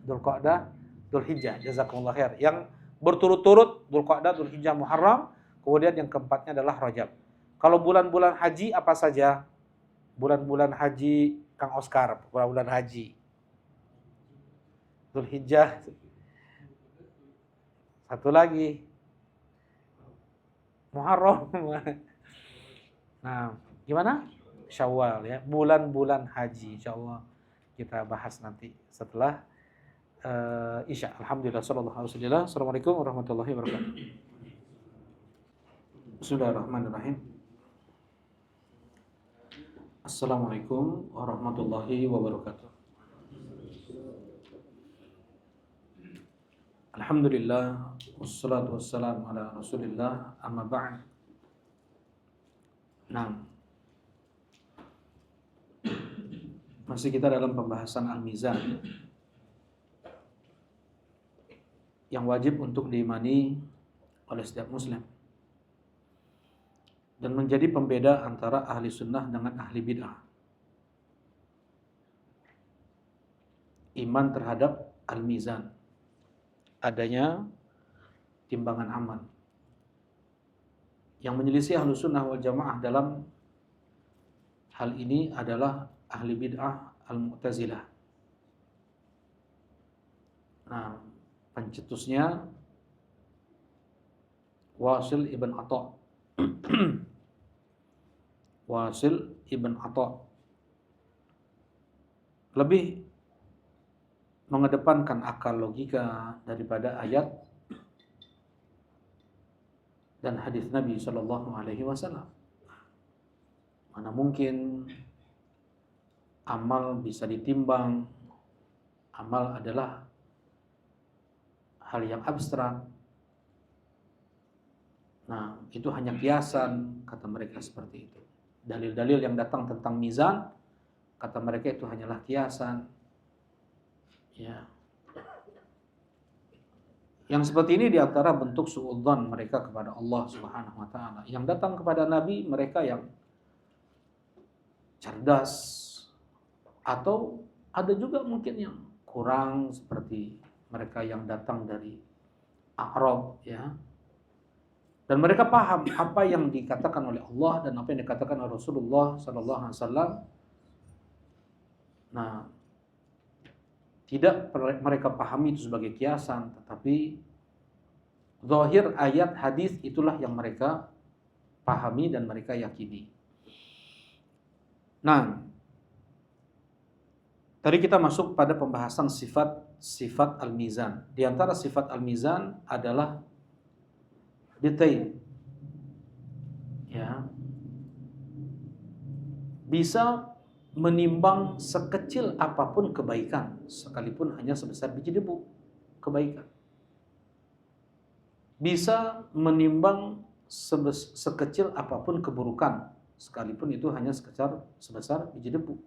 Dzulqa'dah, Dzulhijjah. Jazakumullah khair. Yang berturut-turut Dzulqa'dah, Dzulhijjah, Muharram, kemudian yang keempatnya adalah Rajab. Kalau bulan-bulan haji apa saja? Bulan-bulan haji Kang Oscar, bulan-bulan haji. Dzulhijjah. Satu lagi. Muharram. Nah, gimana? Syawal ya, bulan-bulan haji, insyaallah kita bahas nanti setelah Isya. Alhamdulillah, sallallahu alaihi wasallam. Assalamualaikum warahmatullahi wabarakatuh. Bismillahirrahmanirrahim. Assalamualaikum warahmatullahi wabarakatuh. Alhamdulillah, wassalatu wassalamu ala Rasulillah, amma ba'd. Nah, masih kita dalam pembahasan Al-Mizan yang wajib untuk diimani oleh setiap muslim dan menjadi pembeda antara ahli sunnah dengan ahli bid'ah. Iman terhadap Al-Mizan, adanya timbangan amal. Yang menyelisih ahli sunnah wal jamaah dalam hal ini adalah ahli bid'ah Al-Mu'tazilah. Nah, pencetusnya Wasil ibn Atha. Wasil ibn Atha lebih mengedepankan akal logika daripada ayat dan hadis Nabi Shallallahu Alaihi Wasallam. Mana mungkin amal bisa ditimbang? Amal adalah hal yang abstrak. Nah, itu hanya kiasan, kata mereka seperti itu. Dalil-dalil yang datang tentang mizan, kata mereka itu hanyalah kiasan. Ya. Yang seperti ini diantara bentuk suudzon mereka kepada Allah Subhanahu Wa Taala. Yang datang kepada Nabi, mereka yang cerdas, atau ada juga mungkin yang kurang seperti mereka yang datang dari Arab, ya. Dan mereka paham apa yang dikatakan oleh Allah dan apa yang dikatakan oleh Rasulullah Sallallahu Alaihi Wasallam. Nah, tidak mereka pahami itu sebagai kiasan, tetapi zahir ayat hadis itulah yang mereka pahami dan mereka yakini. Nah, tadi kita masuk pada pembahasan sifat al-mizan. Di antara sifat al-mizan adalah detail. Ya. Bisa menimbang sekecil apapun kebaikan, sekalipun hanya sebesar biji debu kebaikan. Bisa menimbang sekecil apapun keburukan, sekalipun itu hanya sebesar biji debu.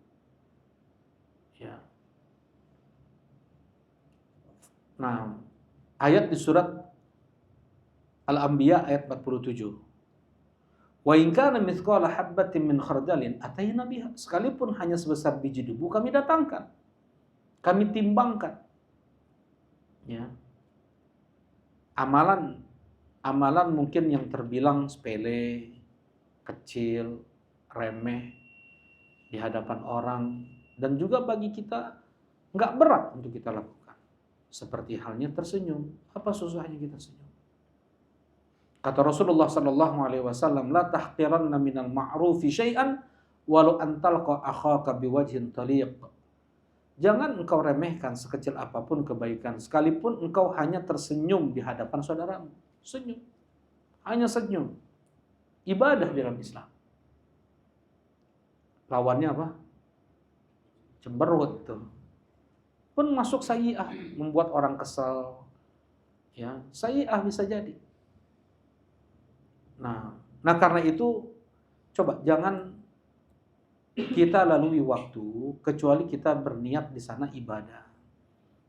Ya. Nah, ayat di surat Al-Anbiya ayat 47. Wa in kana mithqala habbatin min khardalin atayna biha. Sekalipun hanya sebesar biji debu kami datangkan. Kami timbangkan. Ya. Amalan mungkin yang terbilang sepele, kecil, remeh di hadapan orang, dan juga bagi kita nggak berat untuk kita lakukan. Seperti halnya tersenyum. Apa susahnya kita senyum? Kata Rasulullah sallallahu alaihi wasallam, la tahqiranna minal ma'rufi syai'an walau an talqa akhaka biwajhin taliq. Jangan engkau remehkan sekecil apapun kebaikan, sekalipun engkau hanya tersenyum di hadapan saudaramu. Senyum. Hanya senyum. Ibadah dalam Islam. Lawannya apa? Cemberut tuh. Pun masuk sayyi'ah, membuat orang kesal. Ya, sayyi'ah bisa jadi. Nah karena itu coba jangan kita lalui waktu kecuali kita berniat di sana ibadah.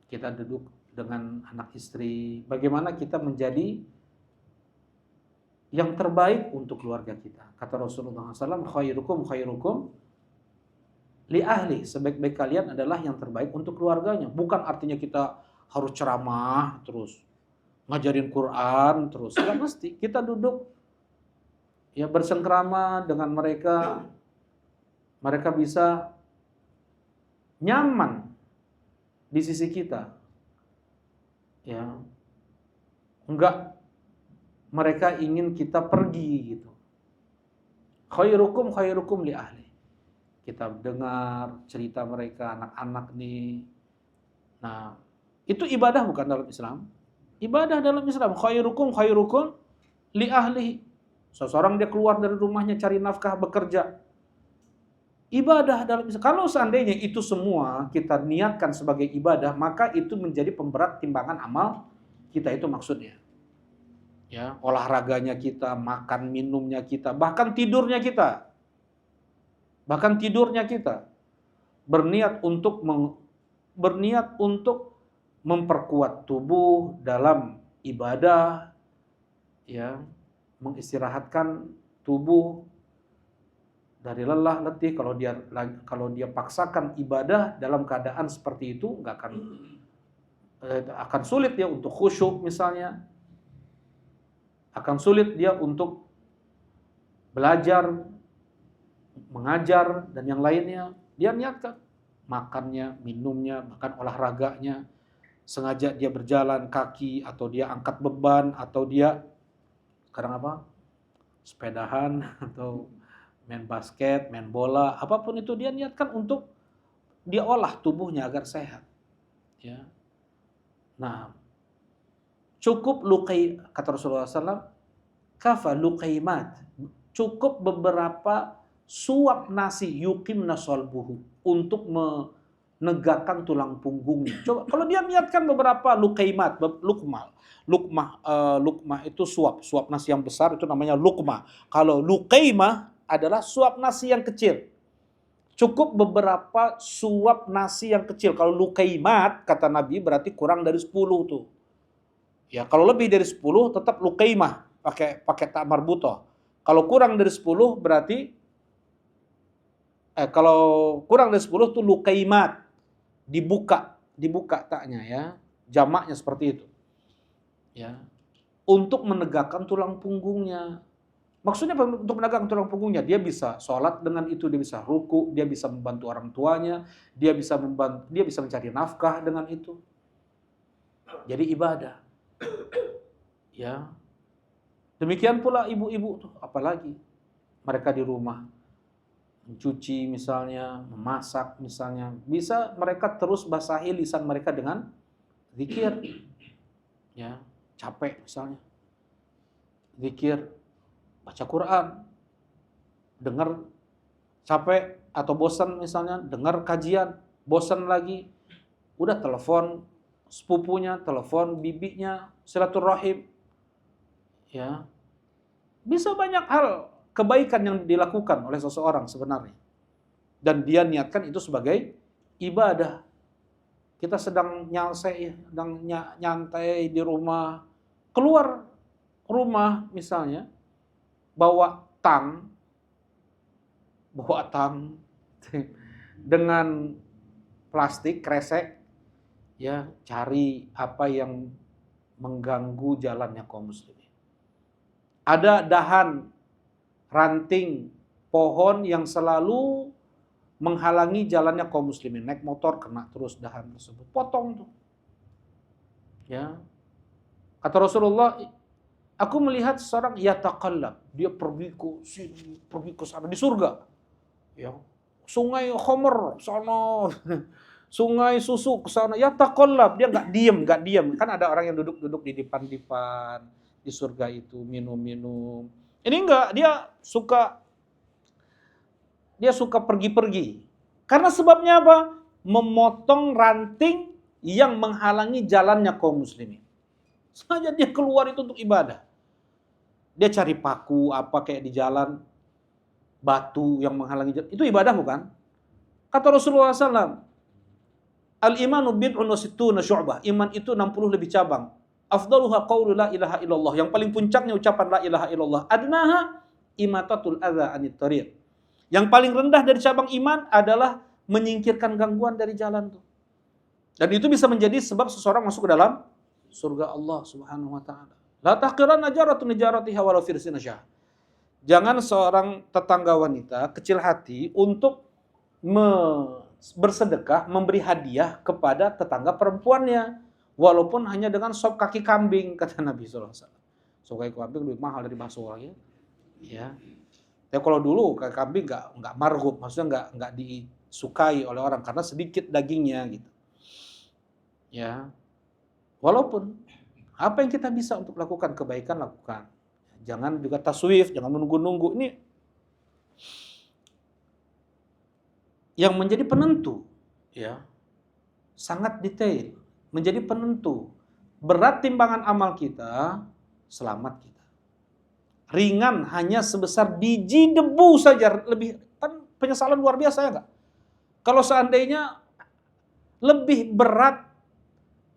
Kita duduk dengan anak istri, bagaimana kita menjadi yang terbaik untuk keluarga kita. Kata Rasulullah SAW, khairukum khairukum li ahli. Sebaik-baik kalian adalah yang terbaik untuk keluarganya. Bukan artinya kita harus ceramah terus, ngajarin Quran terus. Nggak mesti. Kita duduk ya bersengkrama dengan mereka. Mereka bisa nyaman di sisi kita. Ya. Enggak mereka ingin kita pergi gitu. Khairukum khairukum li ahli. Kita dengar cerita mereka, anak-anak nih. Nah, itu ibadah bukan dalam Islam? Ibadah dalam Islam. Khairukum khairukum li ahli. Seseorang dia keluar dari rumahnya cari nafkah, bekerja. Ibadah dalam Islam. Kalau seandainya itu semua kita niatkan sebagai ibadah, maka itu menjadi pemberat timbangan amal kita, itu maksudnya. Ya, olahraganya kita, makan minumnya kita, bahkan tidurnya kita. Bahkan tidurnya kita berniat untuk memperkuat tubuh dalam ibadah, ya, mengistirahatkan tubuh dari lelah, letih. Kalau dia paksakan ibadah dalam keadaan seperti itu, nggak akan sulit ya untuk khusyuk misalnya. Akan sulit dia untuk belajar, mengajar, dan yang lainnya. Dia niatkan makannya, minumnya, bahkan olahraganya. Sengaja dia berjalan kaki, atau dia angkat beban, atau dia sekarang apa? Sepedahan, atau main basket, main bola, apapun itu dia niatkan untuk dia olah tubuhnya agar sehat. Ya. Nah, cukup kata Rasulullah SAW, kafa luqaimat, cukup beberapa suap nasi yuqimna salbuhu, untuk menegakkan tulang punggungnya. Coba kalau dia niatkan beberapa luqaimat, lukmah itu suap nasi yang besar itu namanya lukmah. Kalau luqaimah adalah suap nasi yang kecil. Cukup beberapa suap nasi yang kecil. Kalau luqaimat kata Nabi berarti kurang dari 10 tuh. Ya, kalau lebih dari 10 tetap luqaimah, pakai ta marbuthah. Kalau kurang dari 10 berarti kalau kurang dari 10 tuh luqaimat. Dibuka taknya ya. Jamaknya seperti itu. Ya. Untuk menegakkan tulang punggungnya. Maksudnya untuk menegakkan tulang punggungnya, dia bisa sholat dengan itu, dia bisa ruku, dia bisa membantu orang tuanya, dia bisa mencari nafkah dengan itu. Jadi ibadah. Ya. Demikian pula ibu-ibu tuh, apalagi mereka di rumah mencuci misalnya, memasak misalnya, bisa mereka terus basahi lisan mereka dengan zikir. Ya, capek misalnya. Zikir, baca Quran. Dengar capek atau bosan misalnya, dengar kajian, bosan lagi. Udah telepon sepupunya, telepon bibinya, silaturahim. Ya. Bisa banyak hal kebaikan yang dilakukan oleh seseorang sebenarnya. Dan dia niatkan itu sebagai ibadah. Kita sedang nyantai di rumah, keluar rumah misalnya, bawa tang dengan plastik kresek, ya, cari apa yang mengganggu jalannya kaum muslimin. Ada dahan, ranting, pohon yang selalu menghalangi jalannya kaum muslimin. Naik motor kena terus dahan tersebut. Potong tuh. Ya. Kata Rasulullah, aku melihat seorang yataqallab. Dia pergi ke sini, pergi ke sana. Di surga. Ya. Sungai Khomer, sana. Sungai susu ke sana. Yataqallab. Dia nggak diem. Kan ada orang yang duduk-duduk di dipan-dipan di surga itu, minum-minum. Ini enggak, dia suka pergi-pergi. Karena sebabnya apa? Memotong ranting yang menghalangi jalannya kaum muslimin. Sengaja dia keluar itu untuk ibadah. Dia cari paku apa kayak di jalan, batu yang menghalangi jalan. Itu ibadah bukan? Kata Rasulullah SAW, al-imanu bid'un wa sittuna syu'bah. Iman itu 60 lebih cabang. Afdaluha qaulu la ilaha illallah. Yang paling puncaknya ucapan la ilaha illallah. Adnaha imatatul adza anit thariq. Yang paling rendah dari cabang iman adalah menyingkirkan gangguan dari jalan tuh. Dan itu bisa menjadi sebab seseorang masuk ke dalam surga Allah Subhanahu wa taala. La tahqiranna jaratun jaratiha walau firsin syah. Jangan seorang tetangga wanita kecil hati untuk bersedekah, memberi hadiah kepada tetangga perempuannya, walaupun hanya dengan sop kaki kambing, kata Nabi SAW. Sop kaki kambing lebih mahal dari bakso lagi. Ya. Ya kalau dulu kaki kambing nggak marhub, maksudnya nggak disukai oleh orang karena sedikit dagingnya gitu. Ya. Walaupun apa yang kita bisa untuk lakukan kebaikan, lakukan. Jangan juga taswif, jangan menunggu-nunggu. Ini yang menjadi penentu, ya, sangat detail, menjadi penentu. Berat timbangan amal kita, selamat kita. Ringan hanya sebesar biji debu saja, lebih kan penyesalan luar biasa ya enggak? Kalau seandainya lebih berat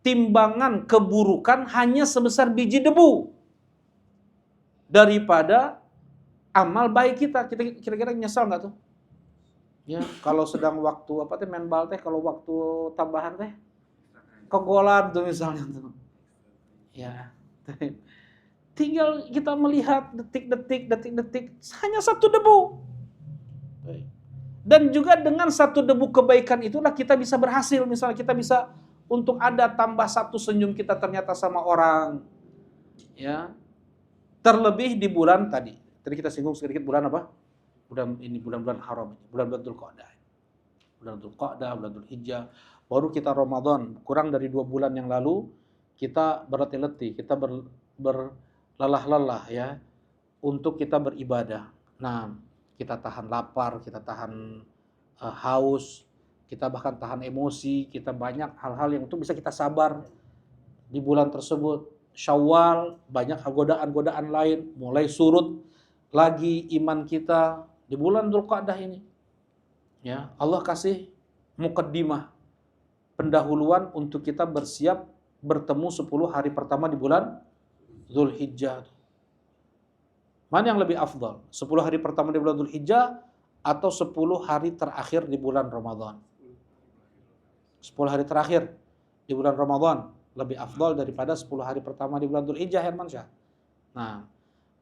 timbangan keburukan hanya sebesar biji debu daripada amal baik kita. Kita kira-kira nyesal nggak tuh? Ya, kalau sedang waktu apa teh main bal teh, kalau waktu tambahan teh kegolan tuh misalnya tuh. Ya. Tinggal kita melihat detik-detik hanya satu debu. Dan juga dengan satu debu kebaikan itulah kita bisa berhasil. Misalnya kita bisa untuk ada tambah satu senyum kita ternyata sama orang. Ya. Terlebih di bulan tadi. Tadi kita singgung sedikit bulan apa? Bulan-bulan haram. Bulan-bulan Dzulqa'dah. Bulan Dzulqa'dah, bulan Dzulhijjah. Baru kita Ramadan. Kurang dari 2 bulan yang lalu kita berletih-letih, kita berlelah-lelah ya untuk kita beribadah. Nah, kita tahan lapar, kita tahan haus, kita bahkan tahan emosi, kita banyak hal-hal yang itu bisa kita sabar di bulan tersebut. Syawal, banyak godaan-godaan lain, mulai surut lagi iman kita di bulan Dzulqa'dah ini. Ya, Allah kasih muqaddimah, pendahuluan untuk kita bersiap bertemu 10 hari pertama di bulan Dzulhijjah. Mana yang lebih afdal? 10 hari pertama di bulan Dzulhijjah atau 10 hari terakhir di bulan Ramadan? 10 hari terakhir di bulan Ramadan lebih afdal daripada 10 hari pertama di bulan Dzulhijjah, Hermansyah. Nah,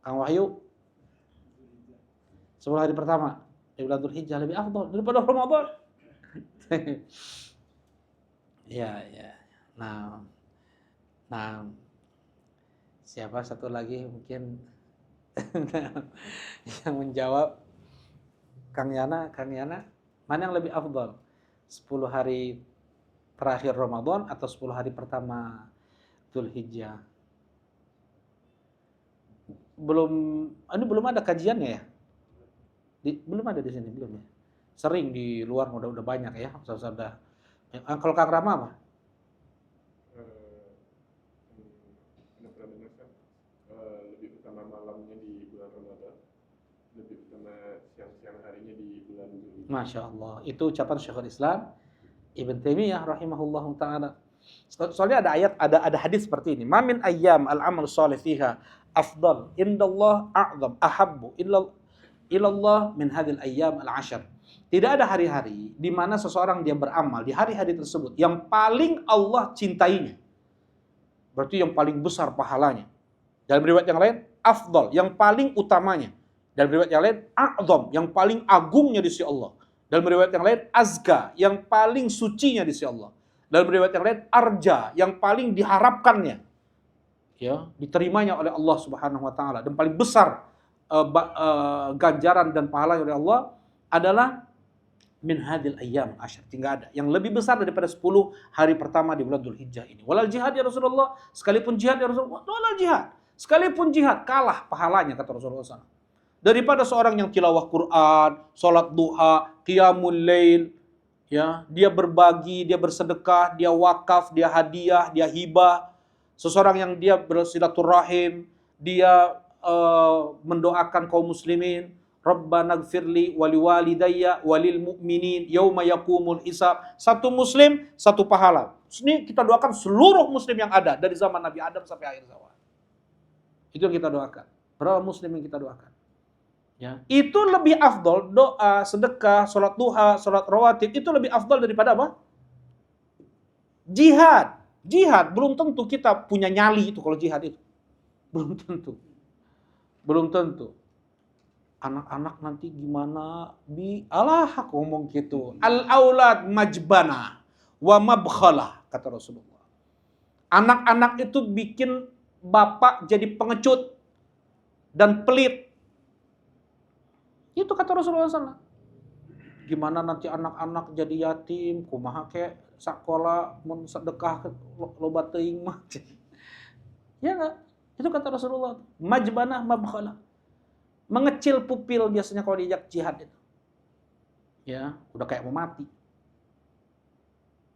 Kang Wahyu, 10 hari pertama di bulan Dzulhijjah lebih afdal daripada Ramadan. Ya. Nah, siapa satu lagi mungkin yang menjawab? Kang Yana, mana yang lebih afdal? 10 hari terakhir Ramadan atau 10 hari pertama Dzulhijjah? Belum ada kajiannya ya? Belum ada di sini, belum ya? Sering di luar udah banyak ya, sudah. Kalau Kang Rama apa? Lebih utama malamnya di bulan Ramadan, lebih utama siang-siang harinya di bulan Dzulhijjah. Masya Allah, itu ucapan Syekhul Islam Ibn Taimiyah rahimahullahu ta'ala. Soalnya ada hadis seperti ini. Ma min ayyam al-amal salih fiha afdal indallah a'zam ahabbu ilallah min hadhil ayyam al-ashar. Tidak ada hari-hari di mana seseorang dia beramal di hari-hari tersebut yang paling Allah cintainya. Berarti yang paling besar pahalanya. Dalam riwayat yang lain, afdal, yang paling utamanya. Dalam riwayat yang lain, a'zam, yang paling agungnya di sisi Allah. Dalam riwayat yang lain, azka, yang paling sucinya di sisi Allah. Dalam riwayat yang lain, arja, yang paling diharapkannya. Ya, diterimanya oleh Allah Subhanahu wa taala, dan paling besar ganjaran dan pahala oleh Allah adalah min hadil ayyam asyar. Tinggal ada yang lebih besar daripada 10 hari pertama di bulan Dzulhijjah ini. Walal jihad ya Rasulullah, sekalipun jihad ya Rasulullah, walal jihad, sekalipun jihad kalah pahalanya kata Rasulullah SAW. Daripada seorang yang tilawah Quran, salat duha, qiyamul lail, ya, dia berbagi, dia bersedekah, dia wakaf, dia hadiah, dia hibah. Seseorang yang dia bersilaturahim, dia mendoakan kaum muslimin, Rabbana gfirli wali walidayya walil mu'minin yauma yaqumul hisab. Satu muslim, satu pahala. Ini kita doakan seluruh muslim yang ada dari zaman Nabi Adam sampai akhir zaman. Itu yang kita doakan. Berapa muslim yang kita doakan? Ya, itu lebih afdol, doa, sedekah, sholat duha, sholat rawatib, itu lebih afdol daripada apa? Jihad. Jihad, belum tentu kita punya nyali itu kalau jihad itu. Belum tentu. Belum tentu. Anak-anak nanti gimana? Allah ngomong gitu. Al-aulad majbana wa mabkhalah, kata Rasulullah. Anak-anak itu bikin bapak jadi pengecut dan pelit. Itu kata Rasulullah SAW. Gimana nanti anak-anak jadi yatim, kumaha ke sakola mun sedekah loba teuing mah. Ya enggak? Itu kata Rasulullah. Majbanah mabkhala. Mengecil pupil biasanya kalau diajak jihad itu. Ya, udah kayak mau mati.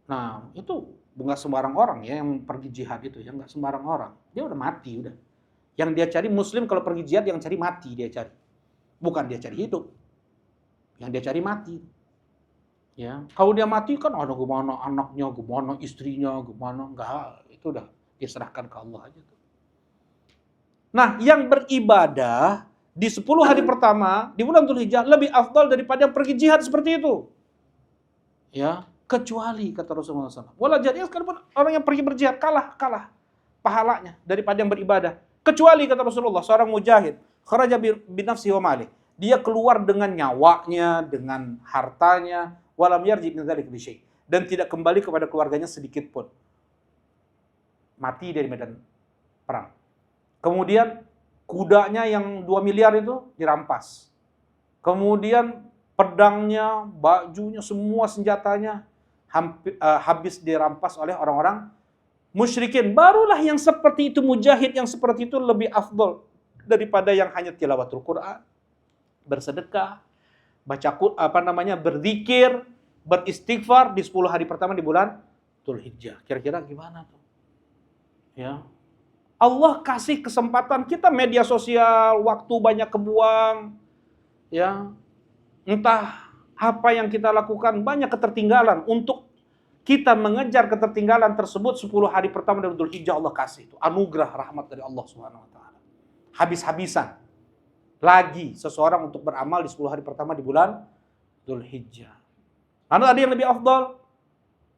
Nah, itu enggak sembarang orang ya yang pergi jihad itu, ya enggak sembarang orang. Dia udah mati udah. Yang dia cari muslim kalau pergi jihad yang cari mati dia cari. Bukan dia cari hidup. Yang dia cari mati. Ya, kalau dia mati kan ada gimana anaknya, gimana istrinya, gimana enggak, itu udah diserahkan ke Allah aja tuh. Nah, yang beribadah di 10 hari pertama di bulan Dzulhijjah lebih afdal daripada yang pergi jihad seperti itu. Ya, kecuali kata Rasulullah SAW. Wala jadi sekalipun orang yang pergi berjihad kalah pahalanya daripada yang beribadah. Kecuali kata Rasulullah seorang mujahid kharaja binafsihi wa mali. Dia keluar dengan nyawanya, dengan hartanya, walam yarji min dzalik bi syai', dan tidak kembali kepada keluarganya sedikit pun. Mati dari medan perang. Kemudian kudanya yang 2 miliar itu dirampas. Kemudian pedangnya, bajunya, semua senjatanya habis dirampas oleh orang-orang musyrikin. Barulah yang seperti itu, mujahid yang seperti itu lebih afdol daripada yang hanya tilawatul Quran, bersedekah, berzikir, beristighfar di 10 hari pertama di bulan Dzulhijjah. Kira-kira gimana tuh? Ya. Allah kasih kesempatan kita media sosial, waktu banyak kebuang. Ya. Entah apa yang kita lakukan, banyak ketertinggalan. Untuk kita mengejar ketertinggalan tersebut 10 hari pertama dari Dzulhijjah Allah kasih itu. Anugerah rahmat dari Allah Subhanahu wa taala. Habis-habisan lagi seseorang untuk beramal di 10 hari pertama di bulan Dzulhijjah. Lalu ada yang lebih afdal.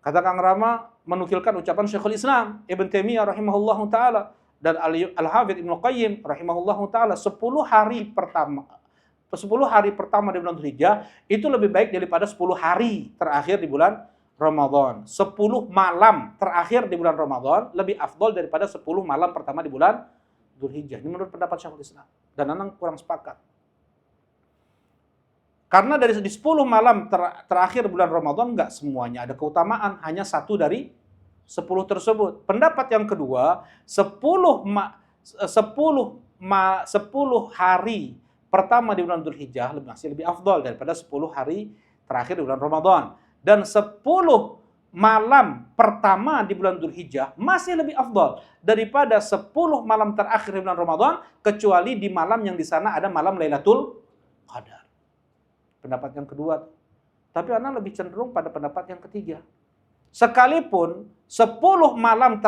Kata Kang Rama menukilkan ucapan Syekhul Islam Ibn Taimiyah rahimahullahu taala dan Al-Hafidz Ibnu Qayyim rahimahullahu taala 10 hari pertama di bulan Dzulhijjah itu lebih baik daripada 10 hari terakhir di bulan Ramadan. 10 malam terakhir di bulan Ramadan lebih afdal daripada 10 malam pertama di bulan Dzulhijjah. Ini menurut pendapat Syekhul Islam. Dan Anang kurang sepakat. Karena dari 10 malam terakhir bulan Ramadan enggak semuanya ada keutamaan, hanya satu dari 10 tersebut. Pendapat yang kedua, 10 hari pertama di bulan Dzulhijjah masih lebih afdal daripada 10 hari terakhir di bulan Ramadan. Dan 10 malam pertama di bulan Dzulhijjah masih lebih afdal daripada 10 malam terakhir di bulan Ramadan, kecuali di malam yang di sana ada malam Lailatul Qadar. Pendapat yang kedua. Tapi Ana lebih cenderung pada pendapat yang ketiga. Sekalipun 10 malam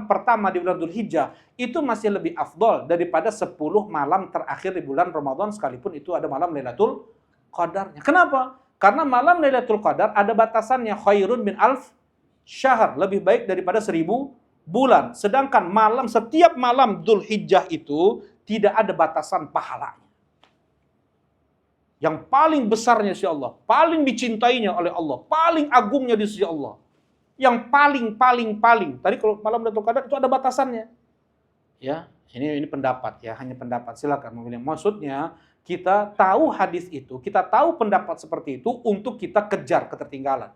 pertama di bulan Dzulhijjah itu masih lebih afdal daripada 10 malam terakhir di bulan Ramadan, sekalipun itu ada malam Lailatul Qadarnya. Kenapa? Karena malam Lailatul Qadar ada batasannya, khairun min alf syahr, lebih baik daripada 1000 bulan. Sedangkan setiap malam Dzulhijjah itu tidak ada batasan pahalanya. Yang paling besarnya si Allah, paling dicintainya oleh Allah, paling agungnya di sisi Allah. Yang paling. Tadi kalau malam Lailatul Qadar itu ada batasannya. Ya, ini pendapat ya, hanya pendapat. Silakan memilih. Maksudnya kita tahu hadis itu, kita tahu pendapat seperti itu untuk kita kejar ketertinggalan.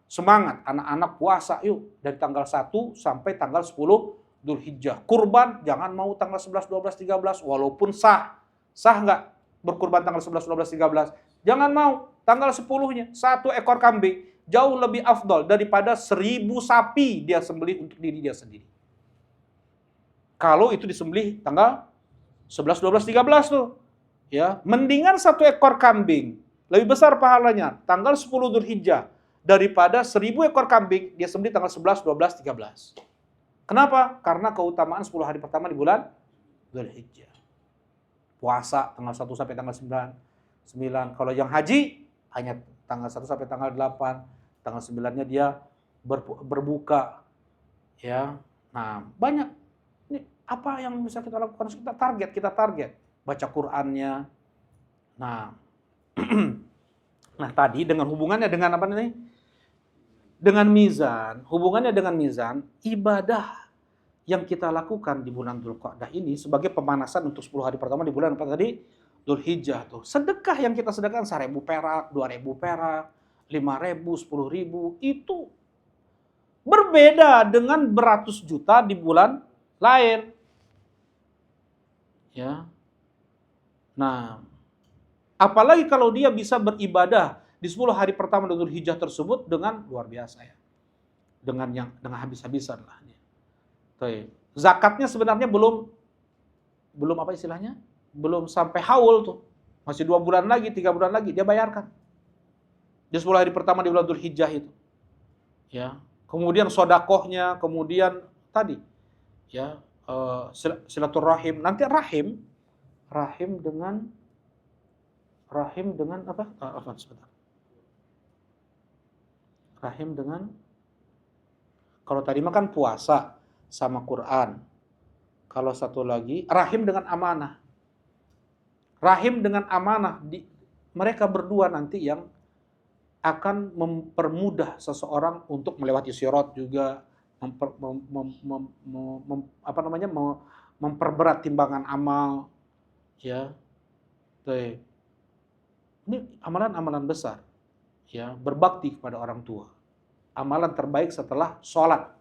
Semangat anak-anak puasa yuk dari tanggal 1 sampai tanggal 10 Dzulhijjah. Kurban jangan mau tanggal 11, 12, 13 walaupun sah. Sah enggak berkurban tanggal 11, 12, 13? Jangan mau tanggal 10-nya 1 ekor kambing, jauh lebih afdal daripada 1000 sapi dia sembelih untuk diri dia sendiri. Kalau itu disembelih tanggal 11, 12, 13 tuh. ya, mendingan 1 ekor kambing, lebih besar pahalanya tanggal 10 Dzulhijjah daripada 1000 ekor kambing dia sembelih tanggal 11, 12, 13. Kenapa? Karena keutamaan 10 hari pertama di bulan Dzulhijjah. Puasa tanggal 1 sampai tanggal 9. Kalau yang haji hanya tanggal 1 sampai tanggal 8. Tanggal 9-nya dia berbuka. Ya. Nah, banyak. Ini apa yang bisa kita lakukan? Kita target. Baca Qur'annya. Nah. Nah, tadi dengan hubungannya dengan apa nih? Dengan mizan, hubungannya dengan mizan, ibadah yang kita lakukan di bulan Dzulqa'dah ini sebagai pemanasan untuk 10 hari pertama di bulan apa tadi? Dzulhijjah tuh. Sedekah yang kita sedekahkan 1.000 perak, 2.000 perak, 5.000, 10.000 itu berbeda dengan beratus juta di bulan lain. Ya. Nah, apalagi kalau dia bisa beribadah di 10 hari pertama Dzulhijjah tersebut dengan luar biasa ya. Dengan habis-habisan lah. Zakatnya sebenarnya belum apa istilahnya? Belum sampai haul tuh. Masih 2 bulan lagi, 3 bulan lagi dia bayarkan. Di 10 hari pertama di bulan Dzulhijjah itu. Ya. Kemudian sodakohnya, kemudian tadi ya silaturahim. Nanti rahim dengan apa? Sebentar. Rahim dengan, kalau tadi makan puasa sama Quran. Kalau satu lagi rahim dengan amanah. Rahim dengan amanah mereka berdua nanti yang akan mempermudah seseorang untuk melewati sirat juga, memperberat timbangan amal, ya. Ini amalan-amalan besar, ya. Berbakti kepada orang tua, amalan terbaik setelah sholat,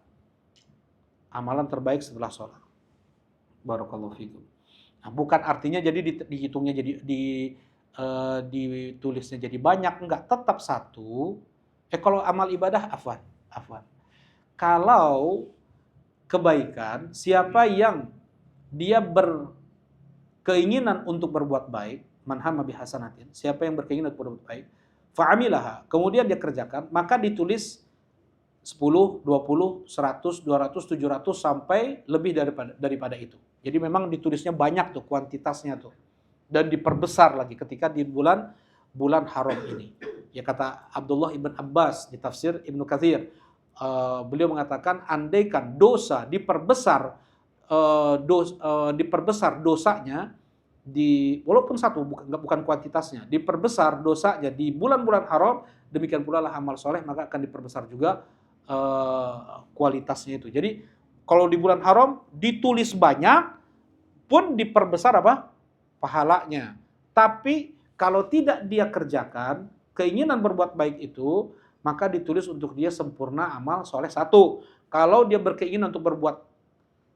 Barakallahu fikum. Nah, bukan artinya jadi dihitungnya jadi ditulisnya jadi banyak, enggak, tetap satu. Kalau amal ibadah afwan. Kalau kebaikan, siapa yang dia berkeinginan untuk berbuat baik, man hamma bihasanatin, siapa yang berkeinginan untuk berbuat baik, fa'amilaha, kemudian dia kerjakan, maka ditulis 10, 20, 100, 200, 700 sampai lebih daripada itu. Jadi memang ditulisnya banyak tuh kuantitasnya tuh. Dan diperbesar lagi ketika di bulan haram ini. Ya, kata Abdullah ibn Abbas di tafsir Ibnu Katsir, beliau mengatakan andaikan dosa diperbesar dosanya walaupun satu, bukan kuantitasnya, diperbesar dosanya di bulan-bulan haram, demikian pula lah amal soleh maka akan diperbesar juga kualitasnya itu. Jadi kalau di bulan haram ditulis banyak pun diperbesar apa? Pahalanya. Tapi kalau tidak dia kerjakan keinginan berbuat baik itu, maka ditulis untuk dia sempurna amal soleh 1. Kalau dia berkeinginan untuk berbuat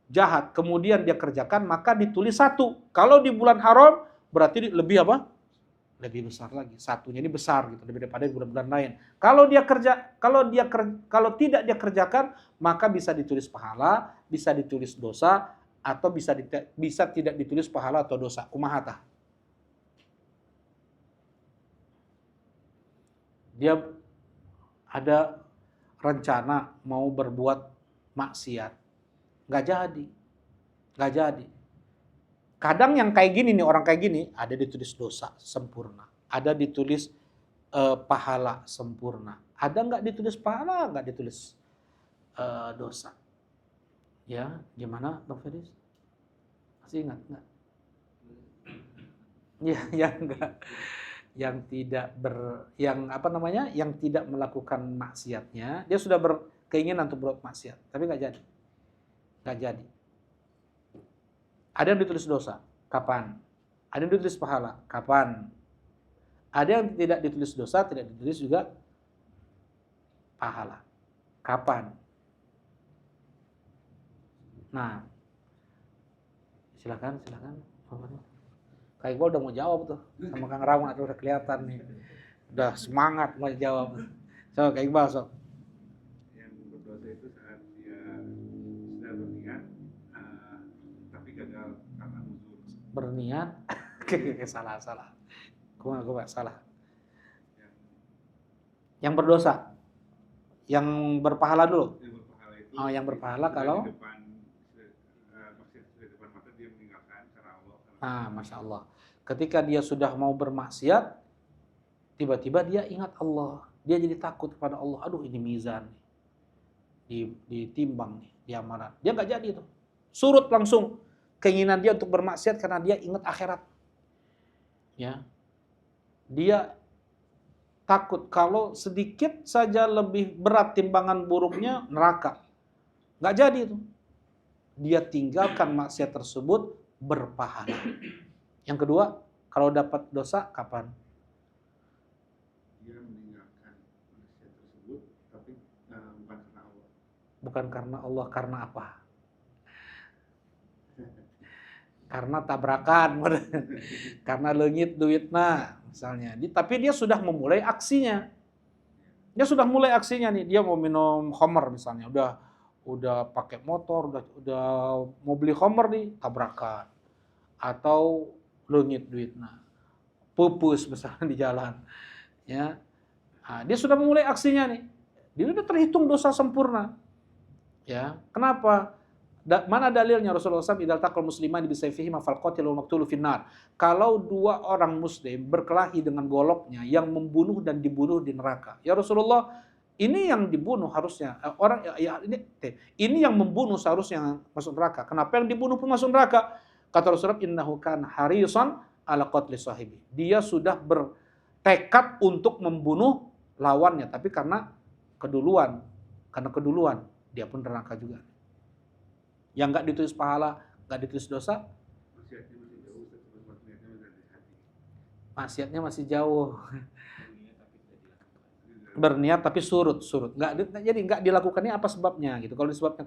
jahat kemudian dia kerjakan, maka ditulis 1. Kalau di bulan haram berarti lebih apa? Lebih besar lagi. Satunya ini besar gitu lebih daripada bulan-bulan lain. Kalau tidak dia kerjakan, maka bisa ditulis pahala, bisa ditulis dosa, atau bisa tidak ditulis pahala atau dosa. Kumahata. Dia ada rencana mau berbuat maksiat, nggak jadi. Kadang yang kayak gini nih, orang kayak gini, ada ditulis dosa sempurna, ada ditulis pahala sempurna, ada nggak ditulis pahala, nggak ditulis dosa. Ya, gimana, Bang Feris? Masih ingat nggak? Ya, yang tidak yang tidak melakukan maksiatnya, dia sudah berkeinginan untuk berbuat maksiat, tapi nggak jadi. Ada yang ditulis dosa, kapan? Ada yang ditulis pahala, kapan? Ada yang tidak ditulis dosa, tidak ditulis juga pahala, kapan? Nah, silakan. Kak Iqbal udah mau jawab tuh, sama Kang Rahmat udah kelihatan nih, udah semangat mau jawab. So, Kak Iqbal, so. Yang berdosa itu saat dia sudah berniat, tapi gagal karena uzur. Berniat. Salah. Gua salah. yang Yang berdosa. Yang berpahala dulu. yang berpahala itu Oh, yang berpahala sudah kalau di depan maksudnya sudah di depan mata dia meninggalkan karena Allah Masya Allah. Ketika dia sudah mau bermaksiat, tiba-tiba dia ingat Allah. Dia jadi takut kepada Allah. Aduh, ini mizan nih. Ditimbang nih, di amalan. Dia nggak jadi tuh. Surut langsung keinginan dia untuk bermaksiat karena dia ingat akhirat. Ya. Dia takut kalau sedikit saja lebih berat timbangan buruknya neraka. Nggak jadi tuh. Dia tinggalkan maksiat tersebut berpahala. Yang kedua, kalau dapat dosa kapan? dia meninggalkan manusia tersebut tapi bukan karena Allah. Bukan karena Allah, karena apa? Karena tabrakan, karena leungit duitna misalnya. Tapi dia sudah memulai aksinya. Dia sudah mulai aksinya nih, dia mau minum khamr misalnya, udah pakai motor, udah mau beli khamr nih, tabrakan. Atau leungit duitna. Pupus misalnya di jalan. Ya. Nah, dia sudah memulai aksinya nih. Dia sudah terhitung dosa sempurna. Ya. Kenapa? Mana dalilnya Rasulullah SAW idza taqal muslimani bisayfihi ma fal qatil wal maqtulu finnar. Kalau dua orang muslim berkelahi dengan goloknya, yang membunuh dan dibunuh di neraka. Ya Rasulullah, ini yang dibunuh harusnya ini yang membunuh seharusnya masuk neraka. Kenapa yang dibunuh pun masuk neraka? Kata Rasulullah, innahu kan harisan ala qatli sahibi. Dia sudah bertekad untuk membunuh lawannya, tapi karena keduluan dia pun neraka juga. Yang nggak ditulis pahala, nggak ditulis dosa, maksiatnya masih jauh. Berniat tapi surut. Jadi nggak dilakukannya apa sebabnya gitu. Kalau disebabnya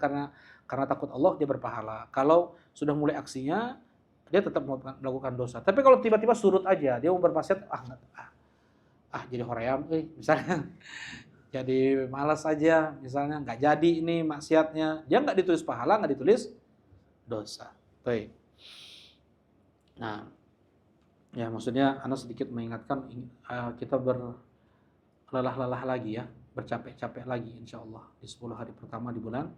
karena takut Allah, dia berpahala. Kalau sudah mulai aksinya, dia tetap melakukan dosa. Tapi kalau tiba-tiba surut aja, dia mau bermaksiat, jadi hoream, misalnya. Jadi malas aja, misalnya nggak jadi ini maksiatnya, dia nggak ditulis pahala, nggak ditulis dosa. Baik. Nah, ya maksudnya Anda sedikit mengingatkan kita berlelah-lelah lagi ya, bercapek-capek lagi insya Allah di 10 hari pertama di bulan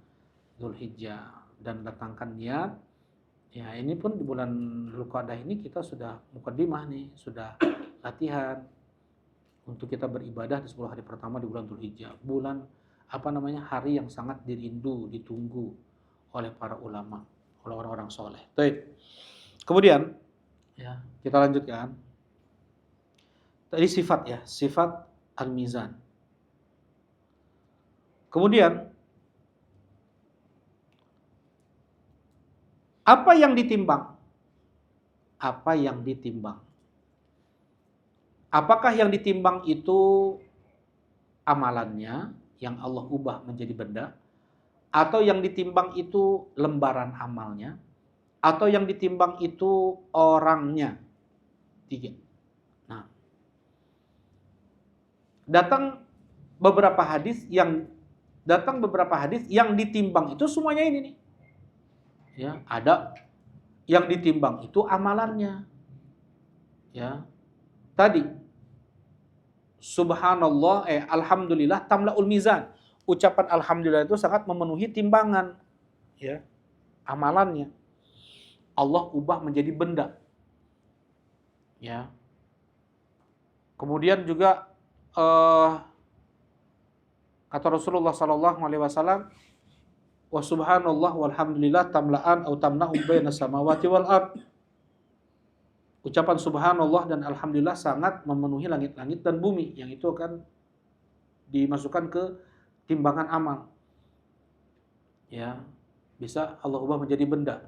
Dzulhijjah, dan datangkan niat. Ya ini pun di bulan Dzulqa'dah ini kita sudah mukaddimah nih, sudah latihan untuk kita beribadah di 10 hari pertama di bulan Dzulhijjah. Hari yang sangat dirindu, ditunggu oleh para ulama, oleh orang-orang soleh. Baik. Kemudian, ya, kita lanjutkan. Tadi sifat al-mizan. Kemudian, apa yang ditimbang? Apakah yang ditimbang itu amalannya yang Allah ubah menjadi benda, atau yang ditimbang itu lembaran amalnya, atau yang ditimbang itu orangnya? 3. Nah, datang beberapa hadis yang ditimbang itu semuanya ini nih. Ya, ada yang ditimbang itu amalannya. Ya. Tadi subhanallah, alhamdulillah tamlaul mizan. Ucapan alhamdulillah itu sangat memenuhi timbangan, ya. Amalannya. Allah ubah menjadi benda. Ya. Kemudian juga kata Rasulullah sallallahu alaihi wasallam, wa subhanallah walhamdulillah tamla'an atau tamna'u baina samawati wal ard. Ucapan subhanallah dan alhamdulillah sangat memenuhi langit-langit dan bumi, yang itu akan dimasukkan ke timbangan amal. Ya, bisa Allah ubah menjadi benda.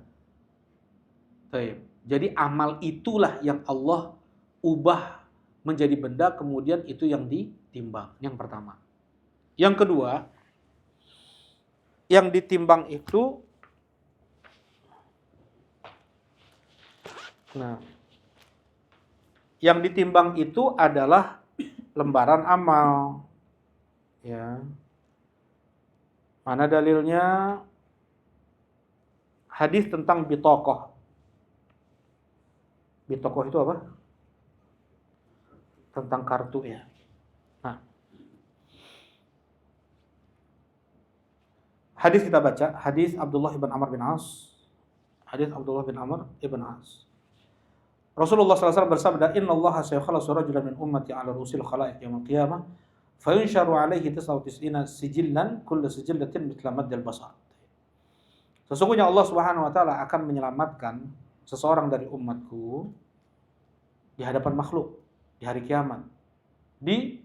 Jadi amal itulah yang Allah ubah menjadi benda, kemudian itu yang ditimbang. Yang pertama. Yang kedua, yang ditimbang itu adalah lembaran amal. Ya. Mana dalilnya? Hadis tentang bitaqah. Bitokoh itu apa? Tentang kartu ya. Nah, hadis kita baca, hadis Abdullah bin Amr bin As. Hadis Abdullah bin Amr ibn As. Rasulullah SAW bersabda, Inna Allah sayakhalas rajulan min ummati ala rusil khalaiq yaumil qiyamah, fayunsharu alaihi 99 sijillan, kullu sijillatin mithla maddil basar. Sesungguhnya Allah Subhanahu wa taala akan menyelamatkan seseorang dari umatku di hadapan makhluk di hari kiamat. Di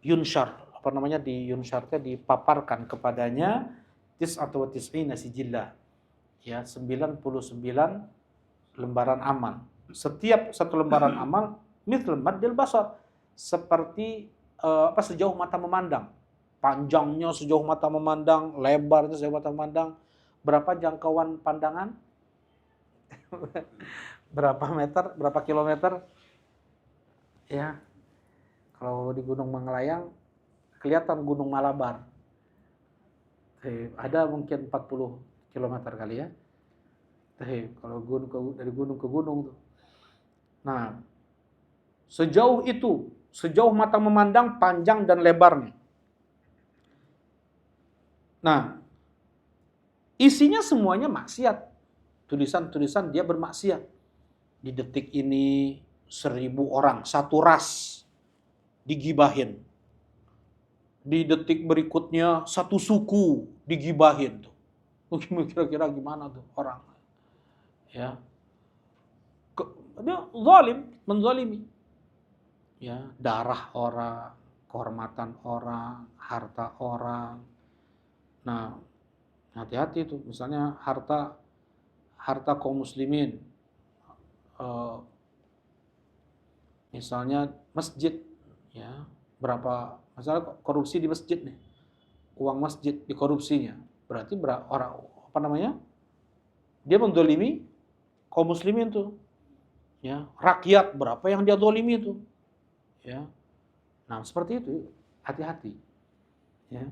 yunshar, apa namanya, di yunsharnya dipaparkan kepadanya atau tis'ina sijillah. Ya, 99 lembaran amal. Setiap satu lembaran amal mithl maddil basar, seperti sejauh mata memandang. Panjangnya sejauh mata memandang, lebarnya sejauh mata memandang. Berapa jangkauan pandangan? Berapa meter, berapa kilometer? Ya. Kalau di Gunung Mangelayang kelihatan Gunung Malabar. Ada mungkin 40 kilometer kali ya. Kalau dari gunung ke gunung tuh. Nah, sejauh itu, sejauh mata memandang, panjang dan lebarnya. Nah, isinya semuanya maksiat. Tulisan-tulisan dia bermaksiat. Di detik ini 1000 orang, satu ras digibahin. Di detik berikutnya satu suku digibahin tuh. Kira-kira gimana tuh orang? Ya. Dia zalim, menzalimi. Ya, darah orang, kehormatan orang, harta orang. Nah, hati-hati tuh. Misalnya harta kaum muslimin. Misalnya masjid, ya, berapa masalah korupsi di masjid nih. Uang masjid dikorupsinya. Berarti orang apa namanya? Dia menzalimi kaum muslimin tuh. Ya, rakyat berapa yang dia zalimi itu. Ya. Nah, seperti itu, hati-hati. Ya.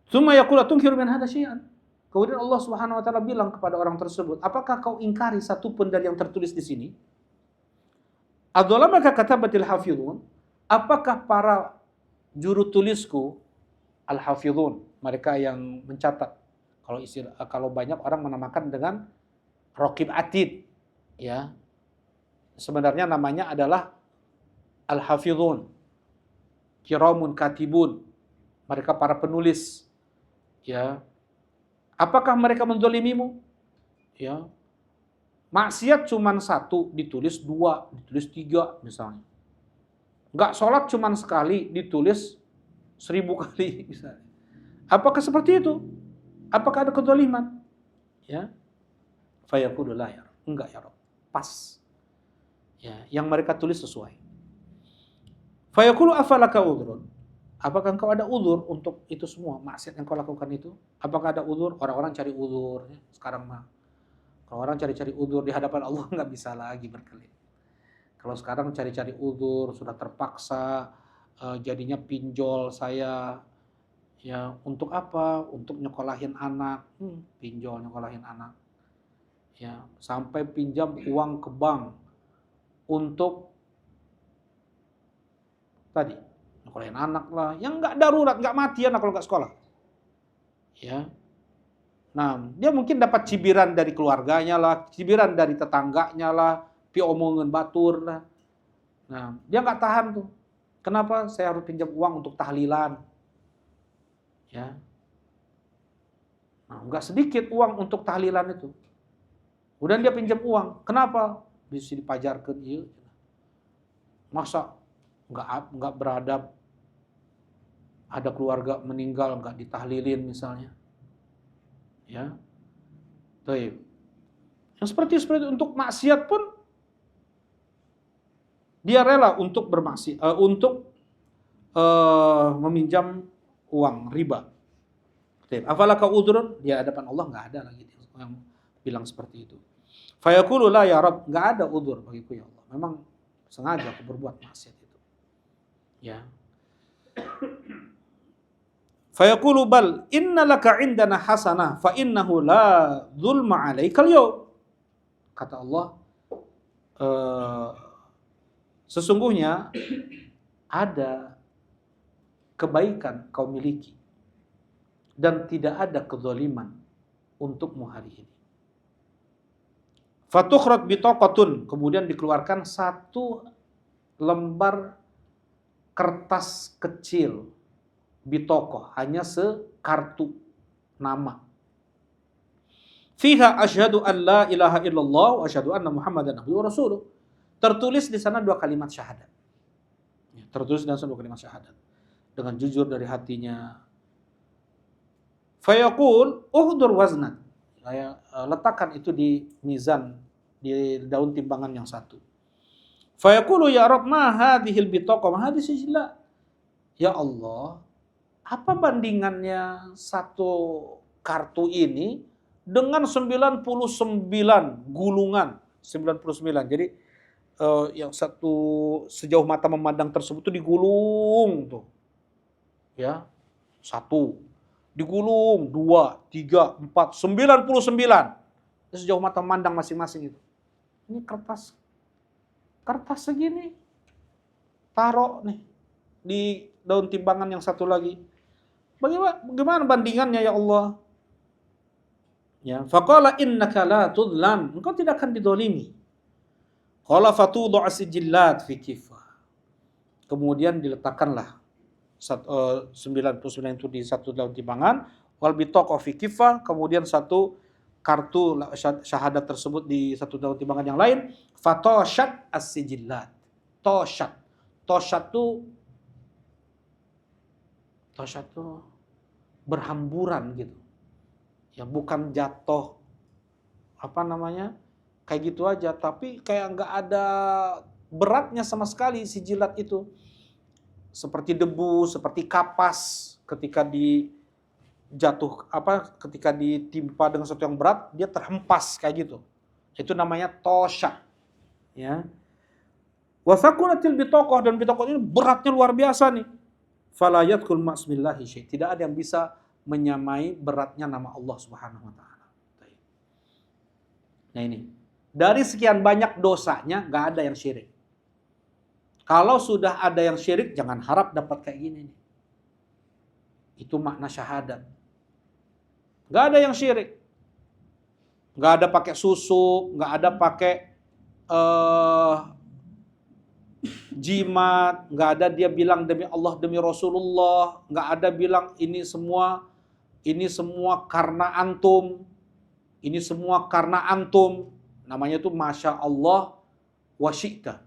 Tsumma yaqulu tunkiru min hadza syai'an. Kemudian Allah Subhanahu wa taala bilang kepada orang tersebut, "Apakah kau ingkari satu pun dari yang tertulis di sini?" Adzalamaka katabatil hafizun? Apakah para juru tulisku al-hafizun, mereka yang mencatat. Kalau banyak orang menamakan dengan raqib atid. Ya, sebenarnya namanya adalah al-hafizun, kiramun katibun, mereka para penulis. Ya, apakah mereka menzalimimu? Ya, maksiat cuma 1 ditulis 2, ditulis 3 misalnya. Enggak sholat cuma sekali ditulis 1000 kali misalnya. Apakah seperti itu? Apakah ada kezaliman? Ya, fayaqulu la ya, enggak ya Rabb. Pas. Ya, yang mereka tulis sesuai. Fayaqulu afalaka udhrun? Apakah engkau ada uzur untuk itu semua maksiat yang kau lakukan itu? Apakah ada uzur? Orang-orang cari uzur ya, sekarang mah. Kalau orang cari-cari uzur di hadapan Allah nggak bisa lagi berkelit. Kalau sekarang cari-cari uzur sudah terpaksa, jadinya pinjol saya. Ya, untuk apa? Untuk nyekolahin anak. Pinjol nyekolahin anak. Ya, sampai pinjam uang ke bank untuk tadi nyekolahin anak lah, yang nggak darurat, nggak mati anak kalau nggak sekolah. Ya, nah dia mungkin dapat cibiran dari keluarganya lah, cibiran dari tetangganya lah, piomongan batur lah. Nah dia nggak tahan tuh. Kenapa saya harus pinjam uang untuk tahlilan? Ya, nah nggak sedikit uang untuk tahlilan itu. Kemudian dia pinjam uang. Kenapa? Bisa dipajarkan. Iya. Masa nggak beradab? Ada keluarga meninggal nggak ditahlilin misalnya. Ya. Baik. Yang seperti untuk maksiat pun dia rela untuk bermaksiat, meminjam uang riba. Afalaka udhrun? Di hadapan Allah nggak ada lagi yang bilang seperti itu. Fayaqulu la ya Rabb, nggak ada udzur bagiku ya Allah. Memang sengaja aku berbuat maksiat itu. Ya. Fayaqulu bal innalaka indana hasanah fa innahu la dzulma 'alaikal yaum. Kata Allah, eh, sesungguhnya ada kebaikan kau miliki dan tidak ada kezaliman untukmu hari ini. Fatukhrat bitaqatun, kemudian dikeluarkan satu lembar kertas kecil, bitokoh, hanya sekartu nama. Fiha asyhadu an la ilaha illallah wa asyhadu anna Muhammadan abduhu wa rasuluh. Tertulis di sana 2 kalimat syahadat. Tertulis di sana 2 kalimat syahadat. Dengan jujur dari hatinya. Fayaqul uhdur waznat. Saya letakkan itu di mizan, di daun timbangan yang satu. Fayaqulu ya Rabb ma hadhil bitaqah ma hadhihi sijillat. Ya Allah, apa bandingannya satu kartu ini dengan 99 gulungan, 99. Jadi yang satu sejauh mata memandang tersebut tuh digulung tuh. Ya. 1 digulung, 2, 3, 4, 99. Sejauh mata memandang masing-masing itu. Ini kertas segini. Taruh nih di daun timbangan yang satu lagi. Bagaimana bandingannya ya Allah? Ya, faqala innaka la tudlam. Engkau tidak akan didolimi. Qala fatudhu asijillat fi kifah. Kemudian diletakkanlah 99 itu di satu daun timbangan, wal bitaqah fi kifah, kemudian satu kartu syahadat tersebut di satu daun timbangan yang lain, fatoshat as-sijillat. Toshat tuh berhamburan gitu. Ya bukan jatuh kayak gitu aja, tapi kayak nggak ada beratnya sama sekali si jilat itu. Seperti debu, seperti kapas ketika ketika ditimpa dengan sesuatu yang berat, dia terhempas kayak gitu. Itu namanya toshat. Ya. Wa thaqulatil bitaqah, dan bitaqah ini beratnya luar biasa nih. Fala yadkhul ma'smillahi syai'. Tidak ada yang bisa menyamai beratnya nama Allah Subhanahu wa taala. Nah ini, dari sekian banyak dosanya enggak ada yang syirik. Kalau sudah ada yang syirik, jangan harap dapat kayak gini nih. Itu makna syahadat. Enggak ada yang syirik. Enggak ada pakai susu, enggak ada pakai jimat, nggak ada dia bilang demi Allah, demi Rasulullah, nggak ada bilang ini semua karena antum, ini semua karena antum, namanya itu Masya Allah wa syi'ta.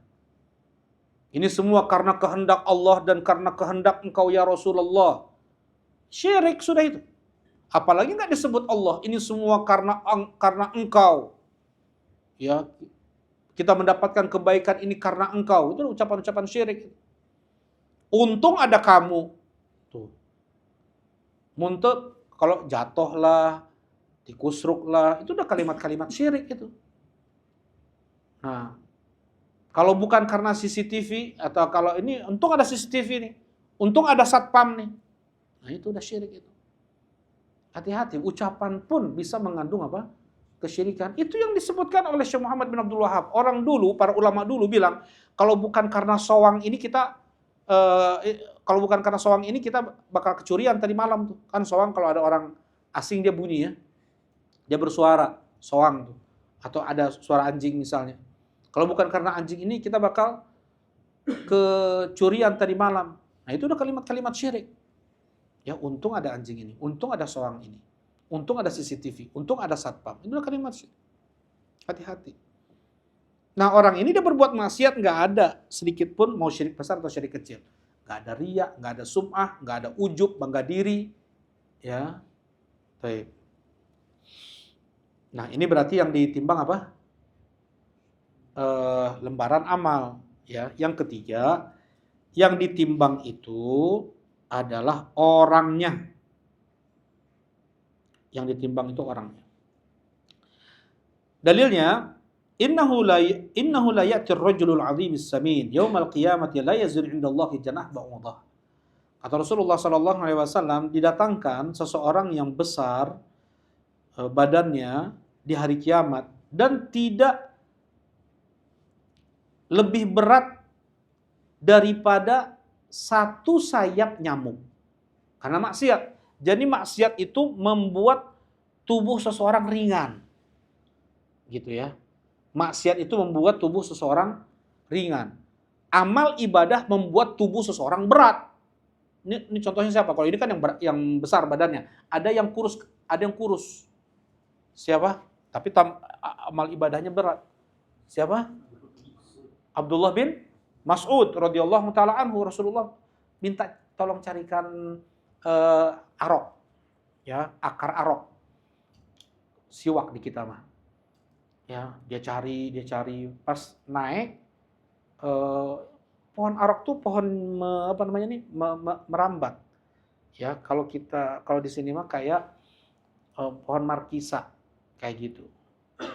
Ini semua karena kehendak Allah dan karena kehendak engkau ya Rasulullah. Syirik sudah itu. Apalagi nggak disebut Allah, ini semua karena engkau. Ya, kita mendapatkan kebaikan ini karena engkau. Itu ucapan-ucapan syirik. Untung ada kamu. Tuh. Muntut, kalau jatuh lah, dikusruk lah, itu udah kalimat-kalimat syirik itu. Nah, kalau bukan karena CCTV, atau kalau ini, untung ada CCTV nih. Untung ada satpam nih. Nah, itu udah syirik itu. Hati-hati, ucapan pun bisa mengandung apa? Kesyirikan. Itu yang disebutkan oleh Syekh Muhammad bin Abdul Wahab. Orang dulu, para ulama dulu bilang, kalau bukan karena sowang ini kita bakal kecurian tadi malam tuh. Kan sowang kalau ada orang asing dia bunyi ya. Dia bersuara, sowang tuh. Atau ada suara anjing misalnya. Kalau bukan karena anjing ini kita bakal kecurian tadi malam. Nah, itu udah kalimat-kalimat syirik. Ya, untung ada anjing ini, untung ada sowang ini. Untung ada CCTV, untung ada satpam. Itu kalimat syirik. Hati-hati. Nah, orang ini dia berbuat maksiat, nggak ada sedikit pun mau syirik besar atau syirik kecil. Nggak ada riya, nggak ada sum'ah, nggak ada ujub, bangga diri. Ya. Baik. Nah, ini berarti yang ditimbang apa? Lembaran amal. Ya. Yang ketiga, yang ditimbang itu adalah orangnya. Yang ditimbang itu orangnya. Dalilnya, innahu la ya'ti ar-rajulul 'azim as-samin yaumal qiyamati la yazun 'indallahi janah ba'udah. Kata Rasulullah sallallahu alaihi wasallam, didatangkan seseorang yang besar badannya di hari kiamat dan tidak lebih berat daripada satu sayap nyamuk. Karena maksiat. Jadi maksiat itu membuat tubuh seseorang ringan. Gitu ya. Maksiat itu membuat tubuh seseorang ringan. Amal ibadah membuat tubuh seseorang berat. Ini contohnya siapa? Kalau ini kan yang besar badannya. Ada yang kurus. Siapa? Tapi amal ibadahnya berat. Siapa? Abdullah bin Mas'ud radhiyallahu taala anhu. Rasulullah minta tolong carikan arok. Ya, akar arok. Siwak di kita mah. Ya, dia cari pas naik pohon arok tuh pohon merambat. Ya, kalau di sini mah kayak pohon markisa kayak gitu.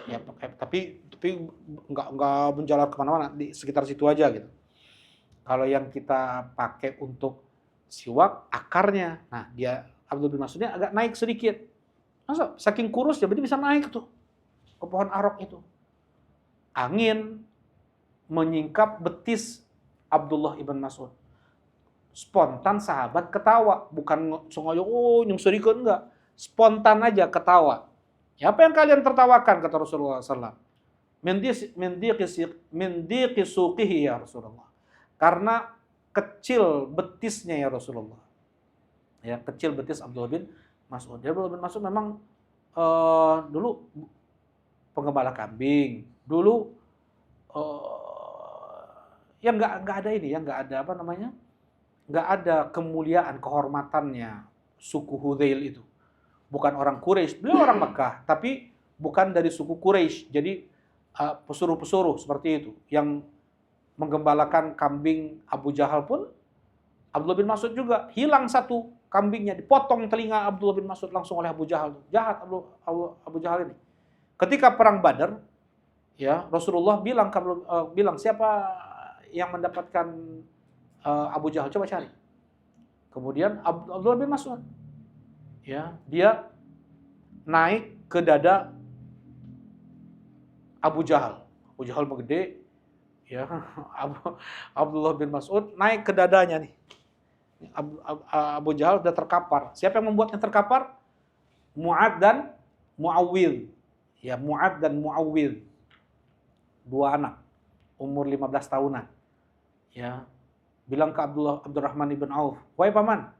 Ya, tapi nggak menjalar kemana-mana, di sekitar situ aja gitu. Kalau yang kita pakai untuk siwak akarnya, nah dia Abdul bin Mas'udnya agak naik sedikit. Masa saking kurus ya berarti bisa naik tuh ke pohon arok itu. Angin menyingkap betis Abdullah ibn Mas'ud. Spontan sahabat ketawa, bukan sengaja nyungsurikeun, enggak. Spontan aja ketawa. Ya, apa yang kalian tertawakan, kata Rasulullah SAW. Min diqi suqihi ya Rasulullah. Karena kecil betisnya ya Rasulullah. Ya, kecil betis Abdullah bin Mas'ud. Abdullah bin Mas'ud memang dulu penggembala kambing. Dulu yang nggak ada ini, yang nggak ada nggak ada kemuliaan, kehormatannya suku Hudzail itu. Bukan orang Quraisy, beliau orang Mekah, tapi bukan dari suku Quraisy. Jadi pesuruh-pesuruh seperti itu yang menggembalakan kambing Abu Jahal pun, Abdullah bin Mas'ud juga hilang satu kambingnya, dipotong telinga Abdullah bin Mas'ud langsung oleh Abu Jahal. Jahat Abu Jahal ini. Ketika perang Badar, ya Rasulullah bilang siapa yang mendapatkan Abu Jahal, coba cari. Kemudian Abdullah bin Mas'ud, ya dia naik ke dada Abu Jahal. Abu Jahal begede, ya Abdullah bin Mas'ud naik ke dadanya nih. Abu Jahal sudah terkapar. Siapa yang membuatnya terkapar? Mu'ad dan Mu'awwidh. Ya, Mu'ad dan Mu'awwidh. Dua anak, umur 15 tahunan. Ya, bilang ke Abdurrahman ibn Auf, "Wahai paman,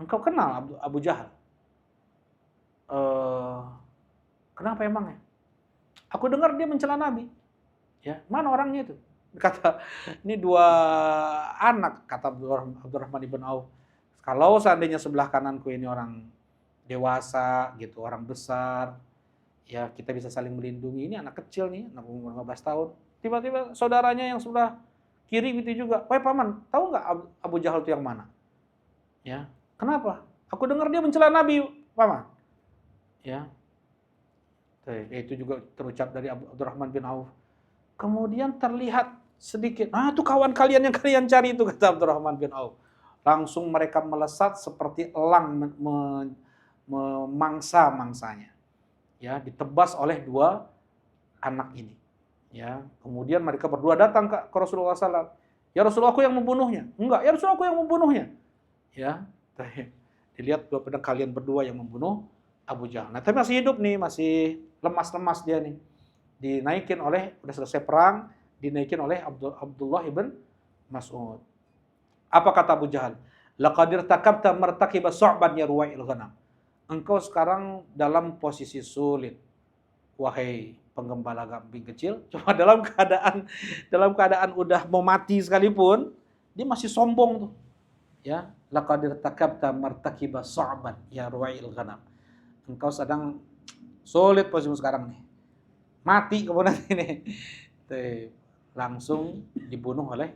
engkau kenal Abu Jahal?" Kenapa emangnya? Aku dengar dia mencela Nabi. Ya, mana orangnya itu? Kata, ini dua anak, kata Abdurrahman ibn Auf. Kalau seandainya sebelah kananku ini orang dewasa gitu, orang besar, ya kita bisa saling melindungi. Ini anak kecil nih, anak umur 15 tahun. Tiba-tiba saudaranya yang sebelah kiri gitu juga. Wahai paman, tahu nggak Abu Jahal itu yang mana? Ya, kenapa? Aku dengar dia mencela Nabi, paman. Ya, itu juga terucap dari Abdurrahman bin Auf. Kemudian terlihat sedikit, itu kawan kalian yang kalian cari itu, kata Abdurrahman bin Auf. Langsung mereka melesat seperti elang memangsa-mangsanya. Ya, ditebas oleh dua anak ini. Ya, kemudian mereka berdua datang ke Rasulullah SAW. Ya Rasulullah, aku yang membunuhnya. Enggak, ya Rasulullah, aku yang membunuhnya. Ya, dilihat dua pedang kalian berdua yang membunuh Abu Jahal. Nah, tapi masih hidup nih, masih lemas-lemas dia nih. Dinaikin oleh, udah selesai perang, dinaikin oleh Abdullah ibn Mas'ud. Apa kata Abu Jahal? Laqad irtakabta martakiba su'ban ya ruwa'il ghanam. Engkau sekarang dalam posisi sulit, wahai penggembala kambing kecil. Cuma dalam keadaan udah mau mati sekalipun, dia masih sombong tuh. Ya, laqad irtakabta martakiba su'ban ya ruwa'il ghanam. Engkau sedang sulit posisimu sekarang nih. Mati kemudian ini. Langsung dibunuh oleh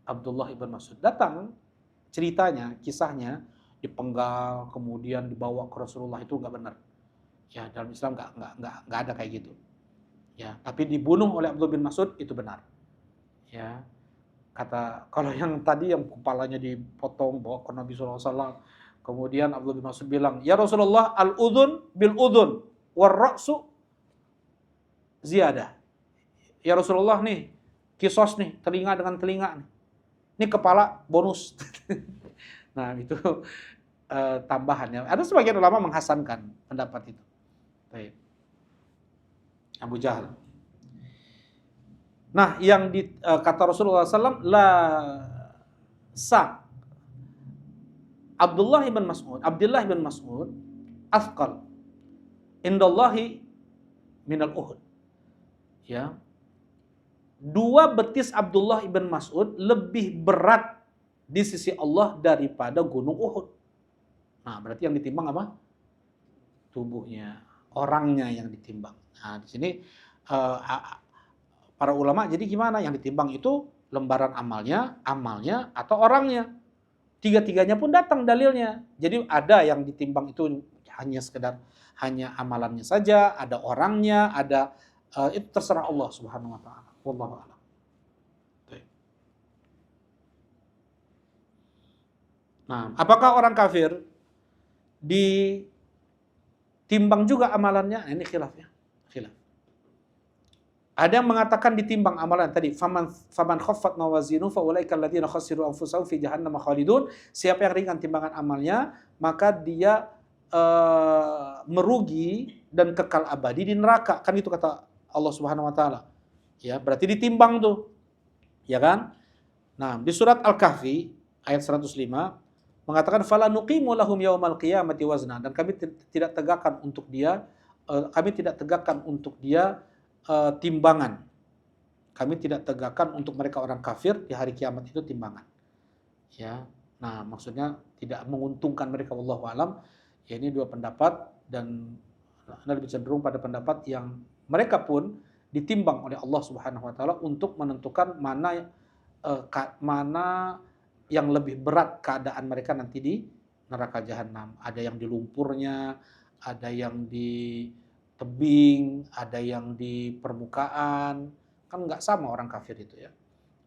Abdullah ibn Mas'ud. Datang ceritanya, kisahnya, dipenggal, kemudian dibawa ke Rasulullah, itu nggak benar. Ya, dalam Islam nggak ada kayak gitu. Ya, tapi dibunuh oleh Abdullah bin Mas'ud itu benar. Ya, kata kalau yang tadi yang kepalanya dipotong bawa ke Nabi SAW, kemudian Abdullah bin Mas'ud bilang, ya Rasulullah, al-udhun bil-udhun war-ra'su ziyadah. Ya Rasulullah nih, kisos nih, telinga dengan telinga nih. Ini kepala bonus. Nah, itu tambahannya. Ada sebagian ulama menghasankan pendapat itu. Baik. Abu Jahal. Nah, yang kata Rasulullah SAW, la sa Abdullah bin Mas'ud afqal indallahi minal Uhud. Ya. Dua betis Abdullah bin Mas'ud lebih berat di sisi Allah daripada gunung Uhud. Nah, berarti yang ditimbang apa? Tubuhnya, orangnya yang ditimbang. Nah, di sini para ulama jadi gimana? Yang ditimbang itu lembaran amalnya, atau orangnya. Tiga-tiganya pun datang dalilnya. Jadi ada yang ditimbang itu hanya amalannya saja, ada orangnya, ada itu terserah Allah Subhanahu wa taala. Wallahu a'lam. Nah, apakah orang kafir ditimbang juga amalannya? Nah, ini khilafnya. Khilaf. Ada yang mengatakan ditimbang amalan tadi, faman khaffat mawazinuhu fa ulaika alladziina khasiru anfusahum fi jahannam khalidun. Siapa yang ringan timbangan amalnya, maka dia merugi dan kekal abadi di neraka. Kan itu kata Allah Subhanahu wa taala. Ya, berarti ditimbang tuh. Ya kan? Nah, di surat Al-Kahfi ayat 105 mengatakan fala nuqimu lahum yaumal qiyamati wazna, dan kami tidak tegakkan untuk dia timbangan. Kami tidak tegakkan untuk mereka orang kafir di hari kiamat itu timbangan. Ya. Nah, maksudnya tidak menguntungkan mereka, wallahu alam. Ya, ini dua pendapat, dan Anda lebih cenderung pada pendapat yang mereka pun ditimbang oleh Allah Subhanahu wa taala untuk menentukan mana yang lebih berat keadaan mereka nanti di neraka jahanam. Ada yang di lumpurnya, ada yang di tebing, ada yang di permukaan. Kan nggak sama orang kafir itu ya.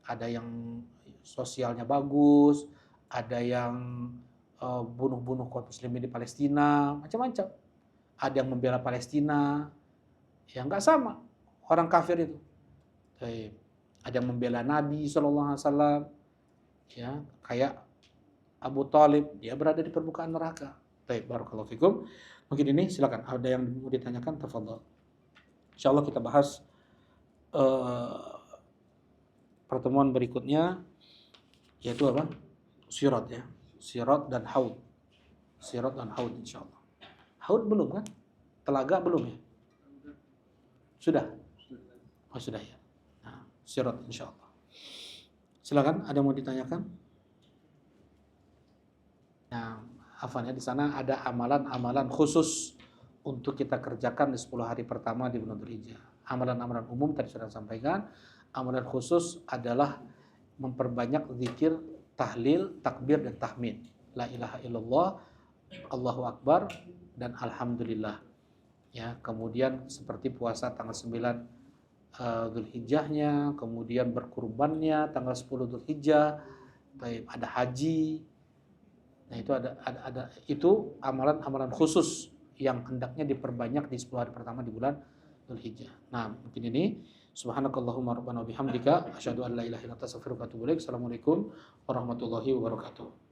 Ada yang sosialnya bagus, ada yang bunuh-bunuh kaum muslimin di Palestina, macam-macam. Ada yang membela Palestina, ya nggak sama orang kafir itu. Ada yang membela Nabi SAW, ya kayak Abu Thalib, dia berada di permukaan neraka. Barakallahu fikum. Mungkin ini silakan ada yang mau ditanyakan, tafadhol. Insyaallah kita bahas pertemuan berikutnya, yaitu apa? Sirat ya. Sirat dan haud. Sirat dan haud insyaallah. Haud belum kan? Telaga belum ya? Sudah? Oh sudah ya. Nah, sirat insyaallah. Silakan, ada yang mau ditanyakan? Nah, hafalnya di sana ada amalan-amalan khusus untuk kita kerjakan di 10 hari pertama di bulan Dzulhijjah. Amalan-amalan umum tadi sudah sampaikan. Amalan khusus adalah memperbanyak zikir, tahlil, takbir dan tahmid. La ilaha illallah, Allahu akbar, dan alhamdulillah. Ya, kemudian seperti puasa tanggal 9 Dzulhijjahnya, kemudian berkurbannya tanggal 10 Dzulhijjah, ada haji. Nah, itu ada itu amalan-amalan khusus yang hendaknya diperbanyak di 10 hari pertama di bulan Dzulhijjah. Nah, mungkin ini subhanakallahumma rabbana wa bihamdika asyhadu an la ilaha illa anta astaghfiruka wa atubu ilaik. Assalamualaikum warahmatullahi wabarakatuh.